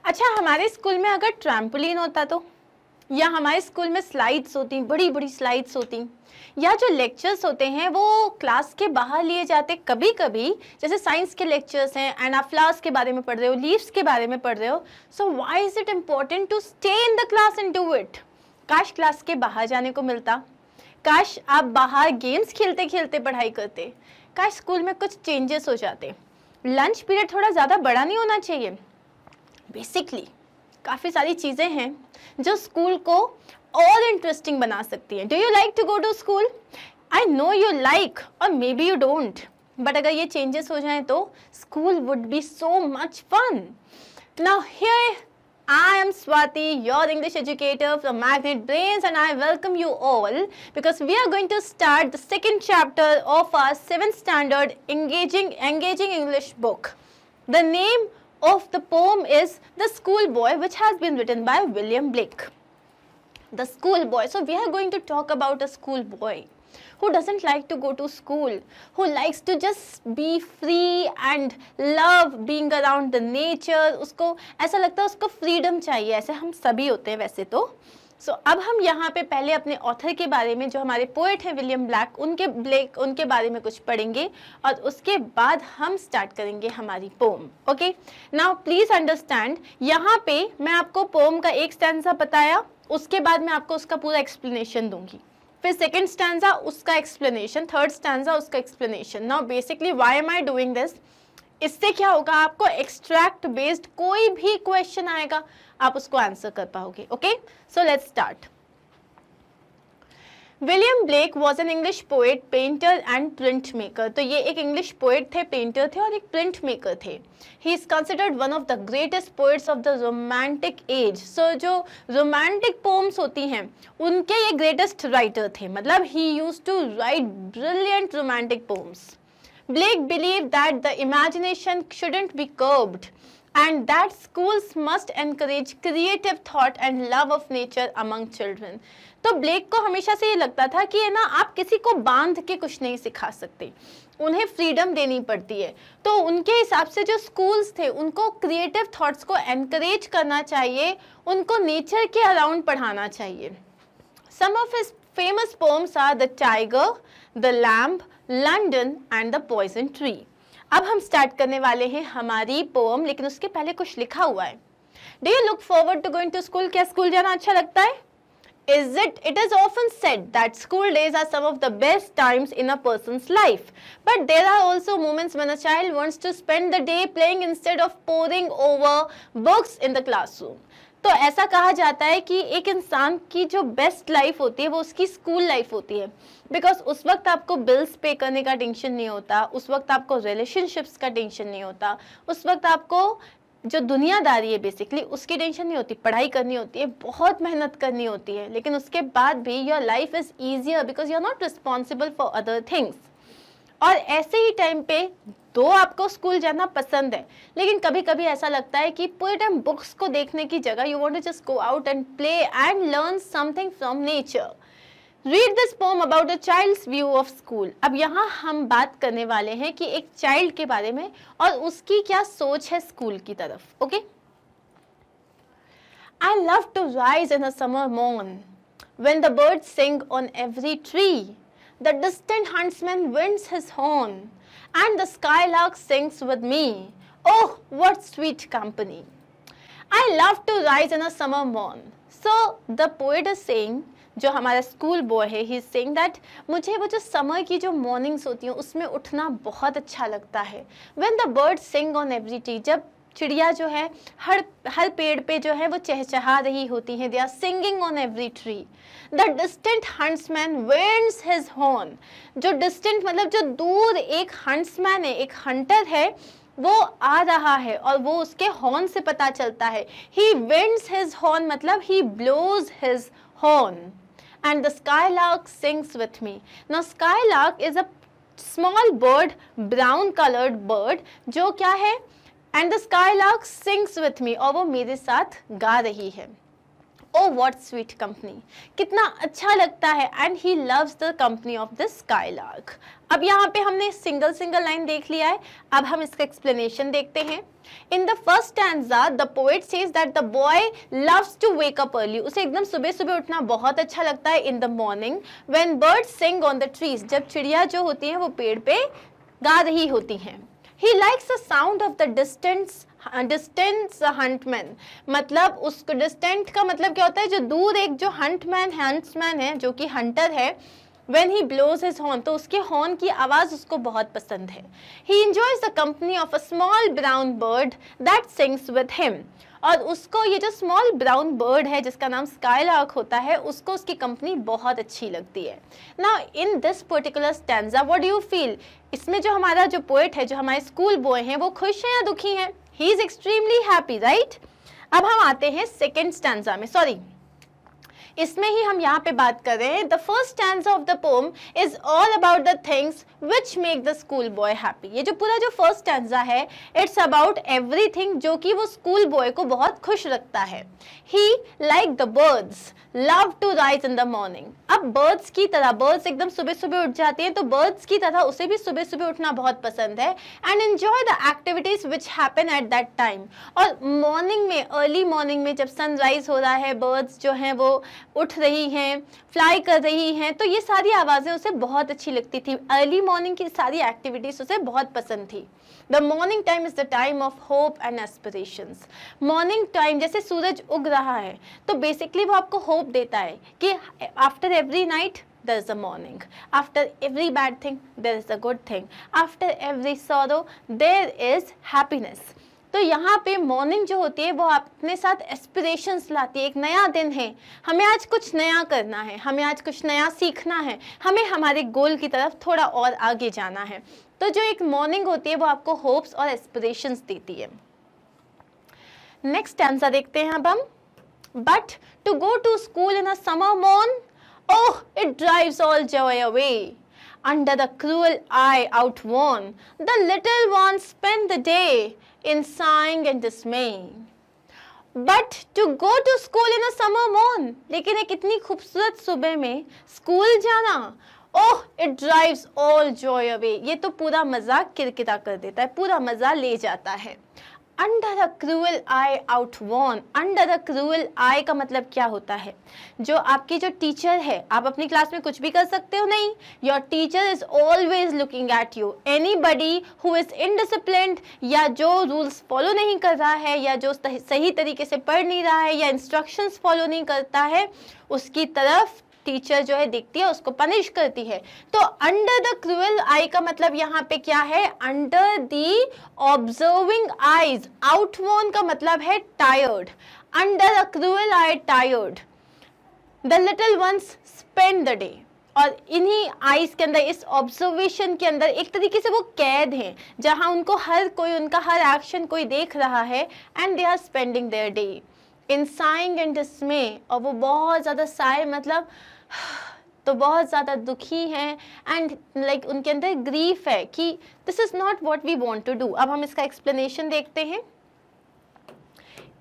अच्छा, हमारे स्कूल में अगर ट्रैम्पोलिन होता तो, या हमारे स्कूल में स्लाइड्स होती, बड़ी बड़ी स्लाइड्स होती, या जो लेक्चर्स होते हैं वो क्लास के बाहर लिए जाते कभी कभी, जैसे साइंस के लेक्चर्स हैं एंड आप फ्लावर्स के बारे में पढ़ रहे हो, लीव्स के बारे में पढ़ रहे हो, so why is it important to stay in the class and do it? काश क्लास के बाहर जाने को मिलता, काश आप बाहर गेम्स खेलते खेलते पढ़ाई करते, काश स्कूल में कुछ चेंजेस हो जाते, लंच पीरियड थोड़ा ज़्यादा बड़ा नहीं होना चाहिए। बेसिकली काफ़ी सारी चीज़ें हैं जो स्कूल को और इंटरेस्टिंग बना सकती हैं। Do you like to go to school? I know you like और maybe you don't, but अगर ये चेंजेस हो जाएं तो school would be so much fun. Now here I am Swati, your English educator from Magnet Brains, and I welcome you all because we are going to start the second chapter of our 7th standard Engaging English book. The name of the poem is The Schoolboy, which has been written by William Blake. The schoolboy. So we are going to talk about a schoolboy who doesn't like to go to school, who likes to just be free and love being around the nature. उसको ऐसा लगता है उसको freedom चाहिए, ऐसे हम सभी होते हैं वैसे तो। सो अब हम यहाँ पे पहले अपने ऑथर के बारे में, जो हमारे पोएट हैं विलियम ब्लैक, उनके बारे में कुछ पढ़ेंगे और उसके बाद हम स्टार्ट करेंगे हमारी poem. Okay, now please understand, यहाँ पे मैं आपको पोम का एक स्टैंजा बताया, उसके बाद मैं आपको उसका पूरा एक्सप्लेनेशन दूंगी, फिर सेकेंड स्टैंजा उसका एक्सप्लेनेशन, थर्ड स्टैंजा उसका explanation. Now basically why am I doing this? इससे क्या होगा, आपको एक्सट्रैक्ट बेस्ड कोई भी क्वेश्चन आएगा आप उसको आंसर कर पाओगे। Okay, so let's start. William Blake was an English poet, painter and print maker. तो ये एक इंग्लिश पोएट थे, पेंटर थे और एक प्रिंट मेकर थे। He is considered one of the greatest poets of the romantic age. So जो romantic poems होती हैं उनके ये ग्रेटेस्ट राइटर थे, मतलब he used to write brilliant romantic poems. Blake believed that the imagination shouldn't be curbed and that schools must encourage creative thought and love of nature among children. तो black को हमेशा से ये लगता था कि है ना, आप किसी को बांध के कुछ नहीं सिखा सकते, उन्हें फ्रीडम देनी पड़ती है। तो उनके हिसाब से जो स्कूल्स थे उनको क्रिएटिव थॉट्स को एनकरेज करना चाहिए, उनको नेचर के अराउंड पढ़ाना चाहिए। Some of his famous poems are The Tiger, The Lamb, London and the poison tree. अब हम स्टार्ट करने वाले हैं हमारी पोम, लेकिन उसके पहले कुछ लिखा हुआ है। Do you look forward to going to school? क्या स्कूल जाना अच्छा लगता है? It is often said that school days are some of the best times in a person's life, but there are also moments when a child wants to spend the day playing instead of poring over books in the classroom. तो ऐसा कहा जाता है कि एक इंसान की जो बेस्ट लाइफ होती है वो उसकी स्कूल लाइफ होती है, बिकॉज उस वक्त आपको बिल्स पे करने का टेंशन नहीं होता, उस वक्त आपको रिलेशनशिप्स का टेंशन नहीं होता, उस वक्त आपको जो दुनियादारी है बेसिकली उसकी टेंशन नहीं होती। पढ़ाई करनी होती है, बहुत मेहनत करनी होती है, लेकिन उसके बाद भी your life is easier because you are not responsible for other things. और ऐसे ही टाइम पे दो आपको स्कूल जाना पसंद है, लेकिन कभी कभी ऐसा लगता है कि पूरे टाइम बुक्स को देखने की जगह you want to just go out and play and learn something from nature. Read this poem about a child's view of school. अब यहाँ हम बात करने वाले हैं कि एक चाइल्ड के बारे में और उसकी क्या सोच है स्कूल की तरफ। Okay, I love to rise in a summer morn when the birds sing on every tree, the distant huntsman winds his horn and the skylark sings with me. Oh, what sweet company. I love to rise in a summer morn. So the poet is saying, जो हमारा school boy है, he is saying that मुझे वो जो summer की जो mornings होती हैं उसमें उठना बहुत अच्छा लगता है। When the birds sing on every tree, जब चिड़िया जो है हर पेड़ पे जो है वो चहचहा रही होती हैं, they are singing on every tree. The distant huntsman winds his horn, जो डिस्टेंट मतलब जो दूर एक हंट्समैन है, एक हंटर है, वो आ रहा है और वो उसके हॉर्न से पता चलता है। ही winds his horn मतलब he blows his horn and the skylark sings with me. Now skylark is a small bird, brown colored bird, जो क्या है, and the skylark sings with me, और वो मेरे साथ गा रही है। Oh, what sweet company. कितना अच्छा लगता है. And he loves the company of the skylark. अब यहाँ पे हमने सिंगल लाइन देख लिया है. अब हम इसका explanation देखते हैं. In the first stanza, the poet says that the boy loves to wake up early. उसे एकदम सुबह उठना बहुत अच्छा लगता है. In the morning, when birds sing on the trees, जब चिड़िया जो होती हैं वो पेड़ पे गा रही होती हैं. He likes the sound of the distance हंटमैन. मतलब उसको डिस्टेंट का मतलब क्या होता है, जो दूर एक जो हंट्समैन है जो कि हंटर है. When he blows his horn, तो उसके हॉर्न की आवाज उसको बहुत पसंद है. He enjoys the company of a small brown bird that sings with him. और उसको ये जो स्मॉल ब्राउन बर्ड है जिसका नाम स्काईलार्क होता है, उसको उसकी कंपनी बहुत अच्छी लगती है. Now in this particular stanza what do you feel? इसमें जो हमारा जो पोएट है, जो हमारे स्कूल बॉय हैं, वो खुश हैं या दुखी हैं? He is extremely happy, right? अब हम आते हैं सेकेंड स्टैंजा में. सॉरी, इसमें ही हम यहाँ पे बात कर रहे हैं. The first stanza of the pome is all about the things which make the school boy happy. ये जो पूरा जो फर्स्ट स्टैंजा है, इट्स अबाउट एवरीथिंग जो कि वो स्कूल बॉय को बहुत खुश रखता है. He like the birds love to rise in the morning. अब बर्ड्स की तरह, बर्ड्स एकदम सुबह उठ जाती हैं, तो बर्ड्स की तरह उसे भी सुबह उठना बहुत पसंद है. And enjoy the activities which happen at that time. और मॉर्निंग में, अर्ली मॉर्निंग में जब सनराइज हो रहा है, बर्ड्स जो हैं वो उठ रही हैं, फ्लाई कर रही हैं, तो ये सारी आवाज़ें उसे बहुत अच्छी लगती थी. अर्ली मॉर्निंग की सारी एक्टिविटीज उसे बहुत पसंद थी. The morning time is the time of hope and aspirations. Morning time जैसे सूरज उग रहा है, तो बेसिकली वो आपको होप देता है कि after every night there is a morning, after every bad thing there is a good thing, after every sorrow there is happiness. तो यहाँ पे मॉर्निंग जो होती है वो अपने साथ एस्पिरेशंस लाती है. एक नया दिन है, हमें आज कुछ नया करना है, हमें आज कुछ नया सीखना है, हमें हमारे गोल की तरफ थोड़ा और आगे जाना है. तो जो एक मॉर्निंग होती है वो आपको होप्स और एस्पिरेशंस देती है. नेक्स्ट आंसर देखते हैं अब हम. But to go to school in a summer morn, oh, it drives all joy away. Under the cruel eye outworn, the little ones spend the day in sighing and dismay. But to go to school in a summer morn, लेकिन एक इतनी खूबसूरत सुबह में school जाना, oh, it drives all joy away. ये तो पूरा मजा किरकिरा कर देता है, पूरा मजा ले जाता है. Under the cruel eye outworn. Under the cruel eye का मतलब क्या होता है? जो आपकी जो टीचर है, आप अपनी क्लास में कुछ भी कर सकते हो नहीं. Your teacher is always looking at you. Anybody who is indisciplined, या जो रूल्स फॉलो नहीं कर रहा है, या जो सही तरीके से पढ़ नहीं रहा है, या इंस्ट्रक्शंस फॉलो नहीं करता है, उसकी तरफ टीचर जो है देखती है, उसको पनिश करती है. तो अंडर द क्रूअल आई का मतलब यहाँ पे क्या है? Under the observing eyes. Outworn का मतलब है tired. Under the cruel eye tired, the little ones spend the day. और इन्हीं आईज के अंदर, इस ऑब्जर्वेशन के अंदर एक तरीके से वो कैद हैं, जहां उनको हर कोई, उनका हर एक्शन कोई देख रहा है. And they are spending their day in sighing and dismay. और वो बहुत ज़्यादा साय मतलब तो बहुत ज़्यादा दुखी हैं. एंड लाइक उनके अंदर ग्रीफ है कि this is not what we want to do. अब हम इसका एक्सप्लेनेशन देखते हैं.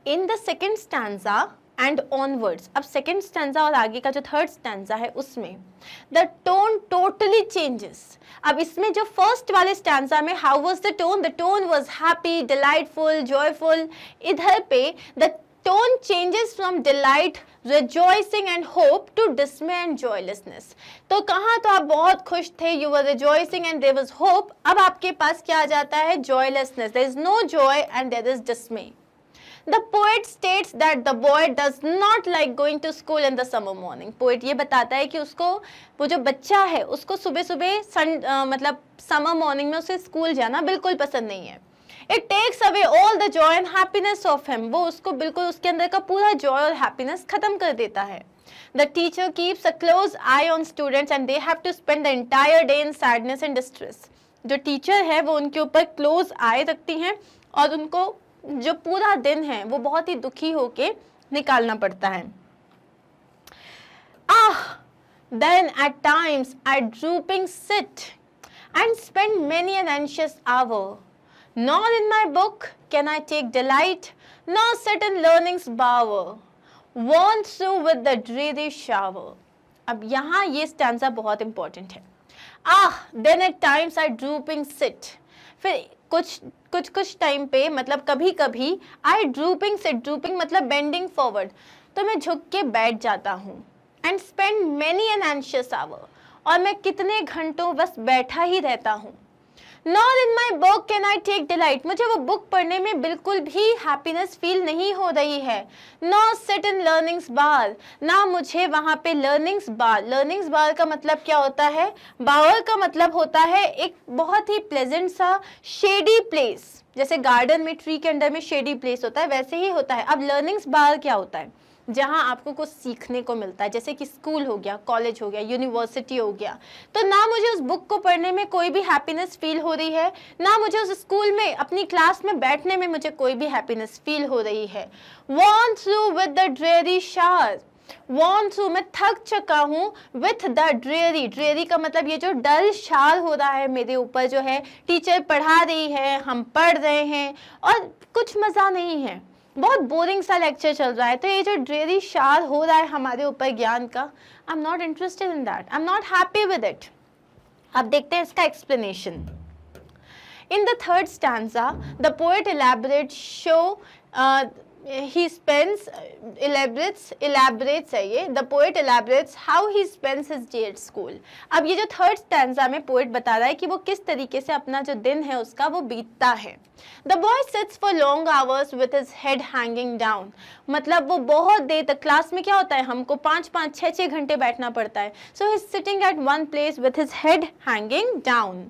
In the second stanza and onwards. अब सेकेंड स्टैंजा और आगे का जो थर्ड स्टैंजा है उसमें द टोन टोटली चेंजेस. अब इसमें जो फर्स्ट वाले स्टैंजा में how was the tone? The tone was happy, delightful, joyful. इधर पे the tone changes from delight, rejoicing and hope to dismay and joylessness. तो कहाँ तो आप बहुत खुश थे, you were rejoicing and there was hope. अब आपके पास क्या आ जाता है? joylessness. There is no joy and there is dismay. The poet states that the boy does not like going to school in the summer morning. Poet ये बताता है कि उसको, वो जो बच्चा है, उसको सुबह मतलब समर मॉर्निंग में उसे स्कूल जाना बिल्कुल पसंद नहीं है. It takes away all the joy and happiness of him. वो उसको बिल्कुल, उसके अंदर का पूरा joy और happiness खत्म कर देता है. The teacher keeps a close eye on students and they have to spend the entire day in sadness and distress. जो टीचर है वो उनके ऊपर क्लोज आई रखती हैं और उनको जो पूरा दिन है वो बहुत ही दुखी होके निकालना पड़ता है. Then at times I drooping sit and spend many an anxious hour. Nor in my book can I take delight, nor sit in learning's bower. Worn through with the dreary shower. अब यहाँ ये stanza बहुत important है. Then at times I drooping sit. फिर कुछ time पे मतलब कभी कभी I drooping sit, drooping मतलब bending forward, तो मैं झुक के बैठ जाता हूँ. And spend many an anxious hour, और मैं कितने घंटों बस बैठा ही रहता हूँ. Nor in my book can I take delight. मुझे वो बुक पढ़ने में बिल्कुल भी हैप्पीनेस फील नहीं हो रही है. Nor sit in learning's bar. ना मुझे वहाँ पे learning's bar. learning's bar का मतलब क्या होता है? बावर का मतलब होता है एक बहुत ही प्लेजेंट सा शेडी प्लेस. जैसे गार्डन में ट्री के अंडर में शेडी प्लेस होता है, वैसे ही होता है. अब learning's bar क्या होता है? जहाँ आपको कुछ सीखने को मिलता है, जैसे कि स्कूल हो गया, कॉलेज हो गया, यूनिवर्सिटी हो गया. तो ना मुझे उस बुक को पढ़ने में कोई भी हैप्पीनेस फील हो रही है, ना मुझे उस स्कूल में अपनी क्लास में बैठने में मुझे कोई भी हैप्पीनेस फील हो रही है. worn through with the dreary shower. worn through, मैं थक चुका हूँ. with the dreary, dreary का मतलब ये जो डल शार हो रहा है मेरे ऊपर, जो है टीचर पढ़ा रही है, हम पढ़ रहे हैं और कुछ मज़ा नहीं है, बहुत बोरिंग सा लेक्चर चल रहा है. तो ये जो ड्रेरी शार हो रहा है हमारे ऊपर ज्ञान का, I am not interested in that, I am not happy with it. अब देखते हैं इसका explanation. In the third stanza the poet elaborates he spends elaborates है ये, the poet elaborates how he spends his day at school. अब ये जो third stanza में पोएट बता रहा है कि वो किस तरीके से अपना जो दिन है उसका वो बीतता है. The boy sits for long hours with his head hanging down. मतलब वो बहुत देर तक, क्लास में क्या होता है, हमको 5-5, 6-6 घंटे बैठना पड़ता है. So he's sitting at one place with his head hanging down.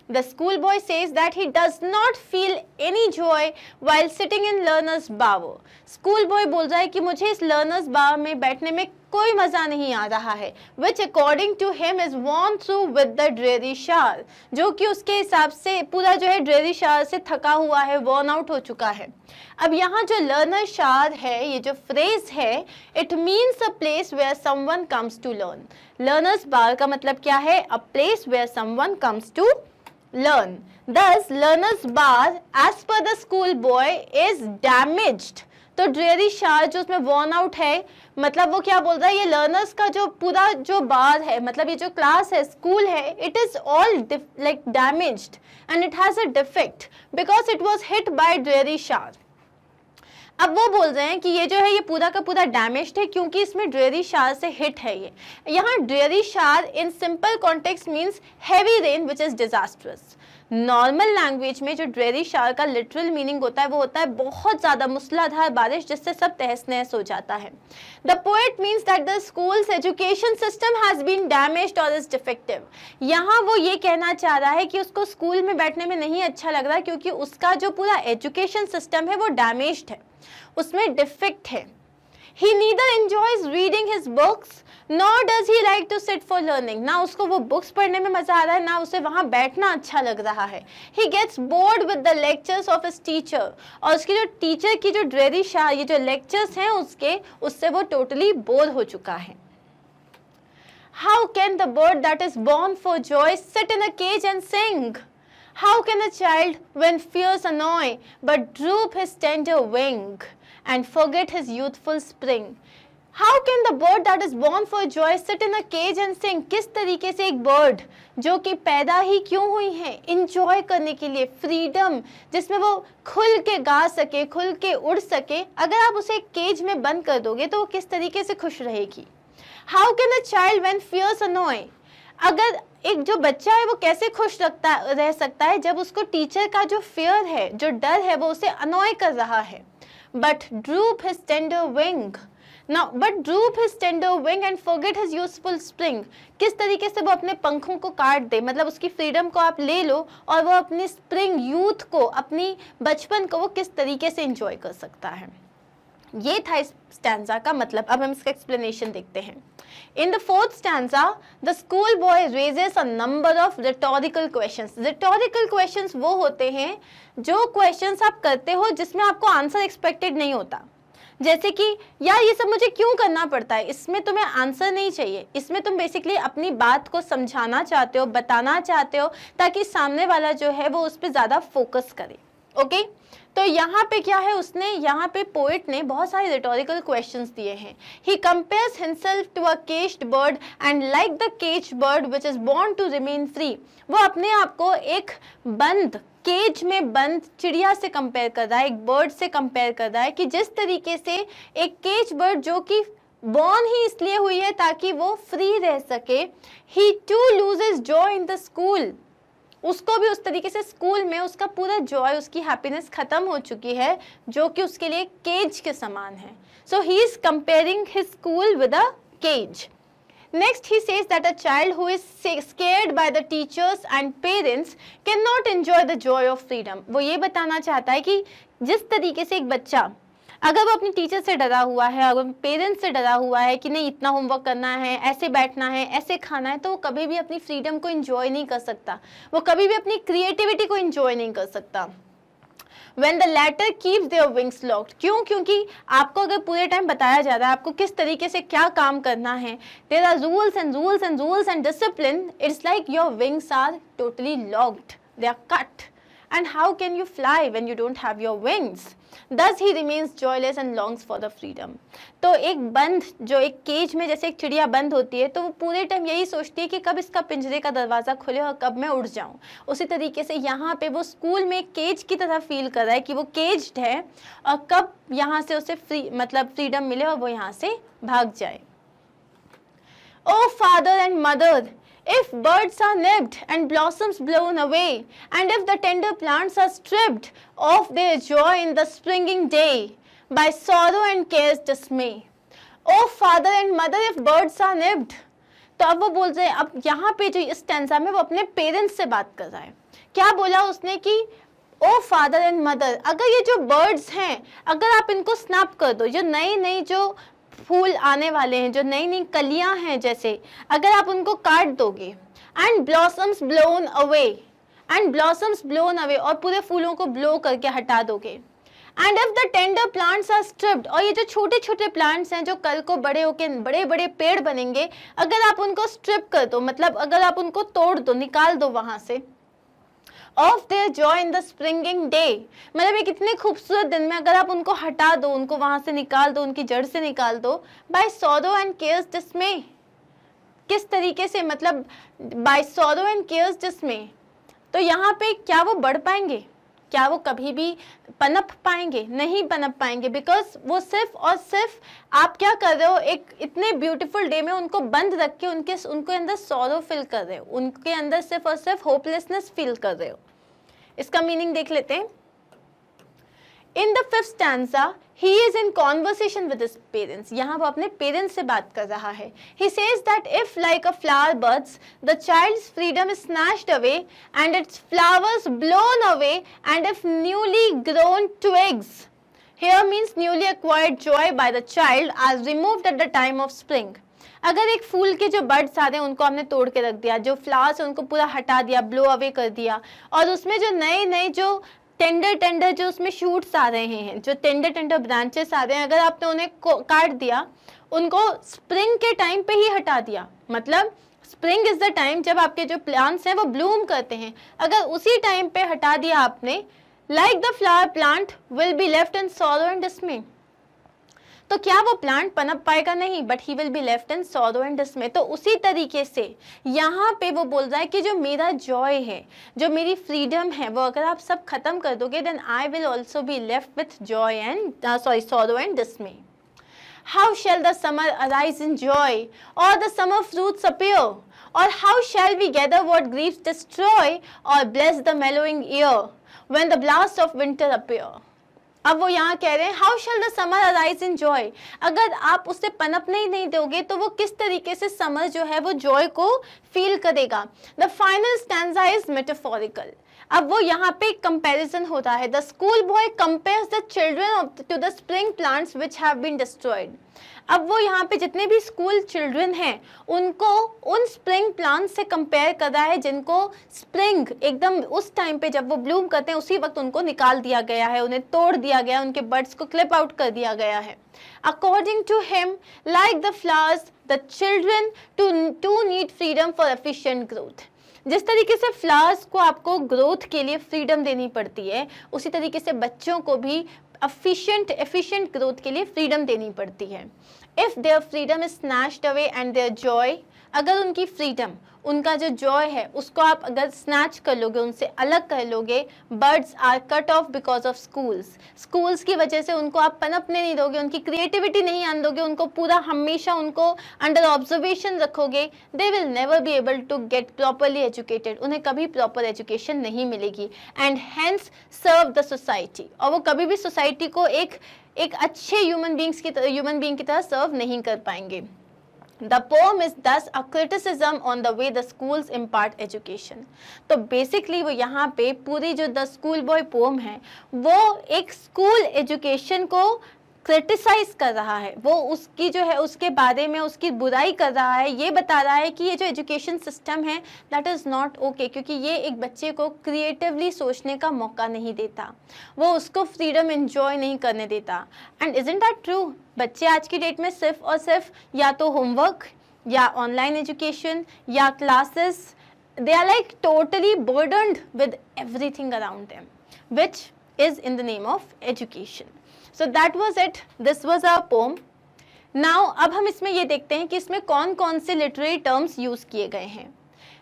The schoolboy says that he does not feel any joy while sitting in learner's bower. Schoolboy बोल रहा है कि मुझे इस learner's bower में बैठने में कोई मज़ा नहीं आ रहा है. Which according to him is worn through with the dreary shower. जो कि उसके हिसाब से पूरा जो है dreary shower से थका हुआ है, worn out हो चुका है. अब यहाँ जो learner shower है, ये जो phrase है, it means a place where someone comes to learn. Learner's bower का मतलब क्या है? A place where someone comes to learn. Thus, learner's bar, as per the schoolboy, is damaged. तो ड्रेरी शार जो उसमें worn out है, मतलब वो क्या बोल रहा है, ये लर्नर्स का जो पूरा जो बार है, मतलब ये जो क्लास है, स्कूल है, it is all like damaged and it has a defect because it was hit by dreary shower. अब वो बोल रहे हैं कि ये जो है ये पूरा का पूरा डैमेज्ड है क्योंकि इसमें ड्रेरी शार से हिट है. ये यहाँ ड्रेरी शार in simple context means heavy rain which is disastrous. Normal language में जो ड्रेरी शार का लिटरल मीनिंग होता है वो होता है बहुत ज़्यादा मूसलाधार बारिश जिससे सब तहस नहस हो जाता है. The poet means that the school's education system has been damaged और इज डिफेक्टिव. यहाँ वो ये कहना चाह रहा है कि उसको स्कूल में बैठने में नहीं अच्छा लग रहा क्योंकि उसका जो पूरा एजुकेशन सिस्टम है वो डैमेज्ड है, उसमें डिफेक्ट है. He neither enjoys reading his books nor does he like to sit for learning. ना उसको वो बुक्स पढ़ने में मजा आ रहा है, ना उसे वहाँ बैठना अच्छा लग रहा है. He gets bored with the lectures of his teacher. और उसकी जो टीचर की जो ड्रेरी शाह ये जो लेक्चर्स हैं उससे वो टोटली बोर हो चुका है. How can the bird that is born for joy sit in a cage and sing? How can a child when fears annoy but droop his tender wing and forget his youthful spring? How can the bird that is born for joy sit in a cage and sing? किस तरीके से एक bird जो कि पैदा ही क्यों हुई है इंजॉय करने के लिए, फ्रीडम जिसमें वो खुल के गा सके, खुल के उड़ सके, अगर आप उसे एक केज में बंद कर दोगे तो वो किस तरीके से खुश रहेगी. How can a child when fears annoy? अगर एक जो बच्चा है वो कैसे खुश रह सकता है जब उसको टीचर का जो फियर है, जो डर है, वो उसे अनॉय कर रहा है. But droop his tender wing. Now, but droop his tender wing and forget his useful spring. किस तरीके से वो अपने पंखों को काट दे, मतलब उसकी फ्रीडम को आप ले लो और वो अपनी स्प्रिंग यूथ को, अपनी बचपन को वो किस तरीके से एंजॉय कर सकता है. ये था इस स्टैंजा का मतलब. अब हम इसका एक्सप्लेनेशन देखते हैं. In the fourth stanza, the schoolboy raises a number of rhetorical questions. Rhetorical questions वो होते हैं जो questions आप करते हो जिसमें आपको आंसर एक्सपेक्टेड नहीं होता. जैसे कि यार ये सब मुझे क्यों करना पड़ता है, इसमें तुम्हें आंसर नहीं चाहिए, इसमें तुम बेसिकली अपनी बात को समझाना चाहते हो, बताना चाहते हो ताकि सामने वाला जो है वो उस पर ज़्यादा फोकस करे. ओके तो यहाँ पे क्या है, उसने यहाँ पे पोएट ने बहुत सारे रिटोरिकल क्वेश्चंस दिए हैं. He compares himself to a caged bird and like the caged bird which is born to remain free. वो अपने आप को एक बंद केज में बंद चिड़िया से कंपेयर कर रहा है, एक बर्ड से कंपेयर कर रहा है कि जिस तरीके से एक केज बर्ड जो कि बॉर्न ही इसलिए हुई है ताकि वो फ्री रह सके. He too loses joy in the school. उसको भी उस तरीके से स्कूल में उसका पूरा जॉय, उसकी हैप्पीनेस खत्म हो चुकी है जो कि उसके लिए केज के समान है. So he is comparing his school with a cage. Next, he says that a child who is scared by the teachers and parents cannot enjoy the joy of freedom. वो ये बताना चाहता है कि जिस तरीके से एक बच्चा अगर वो अपनी टीचर से डरा हुआ है, अगर पेरेंट्स से डरा हुआ है कि नहीं इतना होमवर्क करना है, ऐसे बैठना है, ऐसे खाना है, तो वो कभी भी अपनी फ्रीडम को एंजॉय नहीं कर सकता, वो कभी भी अपनी क्रिएटिविटी को एंजॉय नहीं कर सकता. When the latter keeps their wings locked. क्यों? क्योंकि आपको अगर पूरे टाइम बताया जा रहा है आपको किस तरीके से क्या काम करना है, there are rules and rules and rules and discipline. It's like your wings are totally locked. They are cut. And how can you fly when you don't have your wings? Thus he remains joyless and longs for the freedom. तो एक बंद जो एक cage में जैसे एक चिड़िया बंद होती है तो वो पूरे टाइम यही सोचती है कि कब इसका पिंजरे का दरवाज़ा खुले और कब मैं उड़ जाऊं. उसी तरीके से यहाँ पे वो स्कूल में केज की तरह फील कर रहा है कि वो केज्ड है और कब यहाँ से उसे फ्रीडम मिले और वो यहाँ से भाग जाए. Oh father and mother, if birds are nipped and blossoms blown away, and if the tender plants are stripped of their joy in the springing day by sorrow and care's dismay. Oh father and mother, if birds are nipped. तो अब वो बोल रहे हैं, अब यहाँ पे जो इस टेंसा में वो अपने पेरेंट्स से बात कर रहा है. क्या बोला उसने कि ओ फादर एंड मदर, अगर ये जो बर्ड्स हैं अगर आप इनको स्नैप कर दो, जो नई नई जो फूल आने वाले हैं, जो नई नई कलियां हैं, जैसे अगर आप उनको काट दोगे, and blossoms blown away, and blossoms blown away, और पूरे फूलों को ब्लो करके हटा दोगे. And if the tender plants are stripped, और ये जो छोटे छोटे प्लांट्स हैं जो कल को बड़े होके बड़े बड़े पेड़ बनेंगे, अगर आप उनको स्ट्रिप कर दो, मतलब अगर आप उनको तोड़ दो, निकाल दो वहां से, of their Joy in the springing day, मतलब एक इतने खूबसूरत दिन में अगर आप उनको हटा दो, उनको वहां से निकाल दो, उनकी जड़ से निकाल दो, by sorrow and cares dismay. किस तरीके से, मतलब by sorrow and cares dismay. तो यहाँ पे क्या वो बढ़ पाएंगे? क्या वो कभी भी पनप पाएंगे? नहीं पनप पाएंगे, बिकॉज वो सिर्फ और सिर्फ आप क्या कर रहे हो, एक इतने ब्यूटीफुल डे में उनको बंद रख के उनके अंदर सॉरो फील कर रहे हो, उनके अंदर सिर्फ और सिर्फ होपलेसनेस फील कर रहे हो. इसका मीनिंग देख लेते हैं. In the fifth stanza he is in conversation with his parents. यहाँ वो अपने पेरेंट्स से बात कर रहा है. He says that if like a flower birds the child's freedom is snatched away and its flowers blown away, and if newly grown twigs, here means newly acquired joy by the child, as removed at the time of spring. अगर एक फूल के जो birds आ रहे हैं उनको हमने तोड़ के रख दिया, जो फ्लावर्स उनको पूरा हटा दिया, ब्लो अवे कर दिया, और उसमें जो नए नए जो टेंडर जो उसमें शूट्स आ रहे हैं, जो टेंडर ब्रांचेस आ रहे हैं, अगर आपने उन्हें काट दिया, उनको स्प्रिंग के टाइम पे ही हटा दिया, मतलब स्प्रिंग इज द टाइम जब आपके जो प्लांट्स हैं वो ब्लूम करते हैं, अगर उसी टाइम पे हटा दिया आपने, like the flower plant will be left in sorrow and dismay. तो क्या वो प्लांट पनप पाएगा? नहीं, but he will be left in sorrow and dismay. तो उसी तरीके से यहाँ पे वो बोल रहा है कि जो मेरा जॉय है, जो मेरी फ्रीडम है, वो अगर आप सब खत्म कर दोगे, then I will also be left with joy and sorrow and dismay. How shall the summer arise in joy, or the summer fruits appear? Or how shall we gather what griefs destroy, or bless the mellowing year, when the blast of winter appear? अब वो यहाँ कह रहे हैं how shell the summer arise in joy. अगर आप उससे पनपने ही नहीं दोगे तो वो किस तरीके से समर जो है वो जॉय को फील करेगा. The final stanza is metaphorical. अब वो यहाँ पे कंपैरिजन होता है. The school boy compares the children to the spring plants which have been destroyed. अब वो यहाँ पे जितने भी स्कूल चिल्ड्रन हैं उनको उन स्प्रिंग प्लांट्स से कंपेयर कर रहा है जिनको स्प्रिंग एकदम उस टाइम पे जब वो ब्लूम करते हैं उसी वक्त उनको निकाल दिया गया है, उन्हें तोड़ दिया गया, उनके बड्स को क्लिप आउट कर दिया गया है. According to him, like the flowers, the children to need freedom for efficient growth. जिस तरीके से फ्लावर्स को आपको ग्रोथ के लिए फ्रीडम देनी पड़ती है, उसी तरीके से बच्चों को भी एफिशिएंट ग्रोथ के लिए फ्रीडम देनी पड़ती है। If their freedom is snatched away and their joy, अगर उनकी फ्रीडम, उनका जो जॉय है उसको आप अगर स्नैच कर लोगे, उनसे अलग कर लोगे, birds are cut off because of schools की वजह से उनको आप पनपने नहीं दोगे, उनकी क्रिएटिविटी नहीं आने दोगे, उनको पूरा हमेशा उनको अंडर ऑब्जर्वेशन रखोगे, they will never be able to get properly educated, उन्हें कभी प्रॉपर एजुकेशन नहीं मिलेगी, and hence serve the society, और वो कभी भी सोसाइटी को एक अच्छे ह्यूमन बीइंग की तरह सर्व नहीं कर पाएंगे। The poem is thus a criticism on the way the schools impart education. तो बेसिकली वो यहाँ पे पूरी जो द स्कूल बॉय पोम है वो एक स्कूल एजुकेशन को क्रिटिसाइज कर रहा है, वो उसकी जो है उसके बारे में उसकी बुराई कर रहा है, ये बता रहा है कि ये जो एजुकेशन सिस्टम है दैट इज़ नॉट ओके, क्योंकि ये एक बच्चे को क्रिएटिवली सोचने का मौका नहीं देता, वो उसको फ्रीडम एंजॉय नहीं करने देता। And isn't that true? बच्चे आज की डेट में सिर्फ और सिर्फ या तो होमवर्क या ऑनलाइन एजुकेशन या classes, they are like totally burdened with everything around them, which is in the name of education. So that was it. This was our poem. Now अब हम इसमें ये देखते हैं कि इसमें कौन कौन से literary terms यूज किए गए हैं।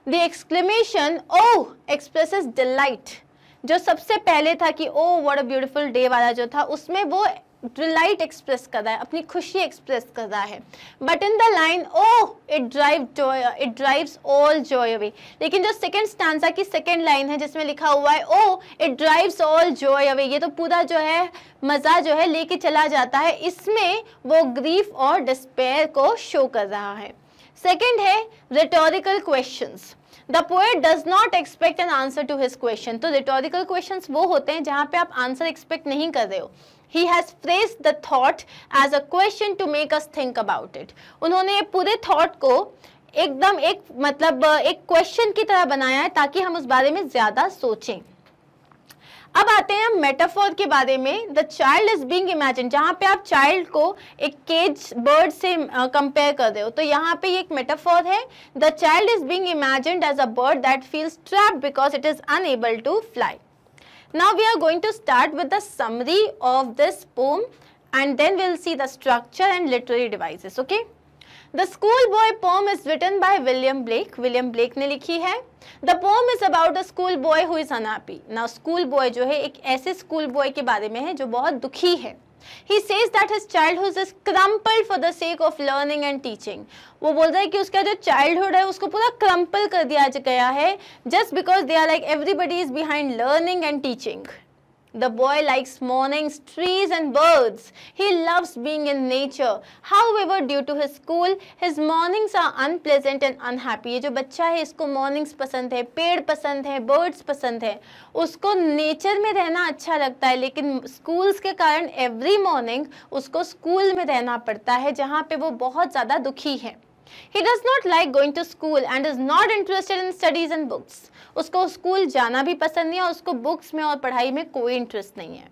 The exclamation "Oh" expresses delight, जो सबसे पहले था कि "Oh what a beautiful day" वाला जो था, उसमें वो डिलाइट एक्सप्रेस कर रहा है, अपनी खुशी एक्सप्रेस कर रहा है। But in the line "oh it drives all joy away", लेकिन जो सेकंड स्टैंजा की सेकंड लाइन है जिसमें लिखा हुआ है "ओह it drives all joy away", ये तो पूरा जो है मजा जो है लेके चला जाता है, इसमें वो ग्रीफ और डिस्पेयर को शो कर रहा है। सेकंड है rhetorical questions. The poet does not expect an answer to his question. तो रिटोरिकल क्वेश्चंस वो होते हैं जहां पे आप आंसर एक्सपेक्ट नहीं कर रहे हो। He has phrased the thought as a question to make us think about it. उन्होंने पूरे थॉट को एकदम एक मतलब एक क्वेश्चन की तरह बनाया है ताकि हम उस बारे में ज्यादा सोचें। अब आते हैं हम मेटाफोर के बारे में। The child is being imagine, जहाँ पे आप चाइल्ड को एक केज बर्ड से कंपेयर कर रहे हो, तो यहाँ पे एक मेटाफोर है। The child is being imagined as a bird that feels trapped because it is unable to fly. Now we are going to start with the summary of this poem and then we'll see the structure and literary devices, okay? The Schoolboy poem is written by William Blake. William Blake ने लिखी है। The poem is about a schoolboy who is unhappy. Now schoolboy जो है एक ऐसे schoolboy के बारे में है जो बहुत दुखी है। He says that his childhood is crumpled for the sake of learning and teaching. वो बोल रहा है कि उसका जो childhood है उसको पूरा crumple कर दिया गया है just because they are like everybody is behind learning and teaching. The boy likes mornings, trees and birds. He loves being in nature. However, due to his school, his mornings are unpleasant and unhappy. ये जो बच्चा है इसको mornings पसंद है, पेड़ पसंद है, birds पसंद है, उसको नेचर में रहना अच्छा लगता है, लेकिन schools के कारण every morning उसको school में रहना पड़ता है जहाँ पे वो बहुत ज़्यादा दुखी है। He does not like going to school and is not interested in studies and books. उसको स्कूल जाना भी पसंद नहीं है और उसको बुक्स में और पढ़ाई में कोई इंटरेस्ट नहीं है।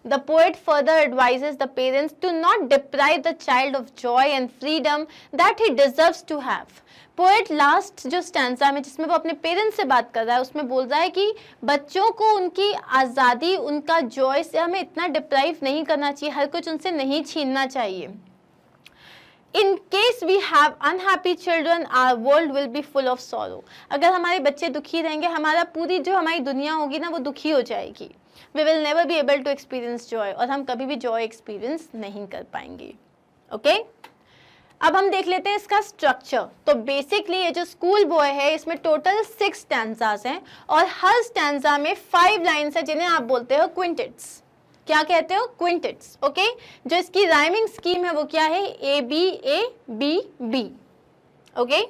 The poet further advises the parents to not deprive the child of joy and freedom that he deserves to have. Poet last जो स्टैंजा में जिसमें वो अपने पेरेंट्स से बात कर रहा है उसमें बोल रहा है कि बच्चों को उनकी आज़ादी, उनका जॉय से हमें इतना डिप्राइव नहीं करना चाहिए, हर कुछ उनसे नहीं छीनना चाहिए। In case we have unhappy children, our world will be full of sorrow. अगर हमारे बच्चे दुखी रहेंगे, हमारा पूरी जो हमारी दुनिया होगी ना वो दुखी हो जाएगी। We will never be able to experience joy, और हम कभी भी joy experience नहीं कर पाएंगे। Okay? अब हम देख लेते हैं इसका स्ट्रक्चर। तो बेसिकली ये जो स्कूल बॉय है इसमें टोटल 6 स्टैंजास हैं और हर स्टैंजा में 5 लाइन्स हैं जिन्हें आप बोलते हो क्विंटेट्स। क्या कहते हो? क्विंटेट्स। ओके, जो इसकी राइमिंग स्कीम है वो क्या है? A B A B B. Okay,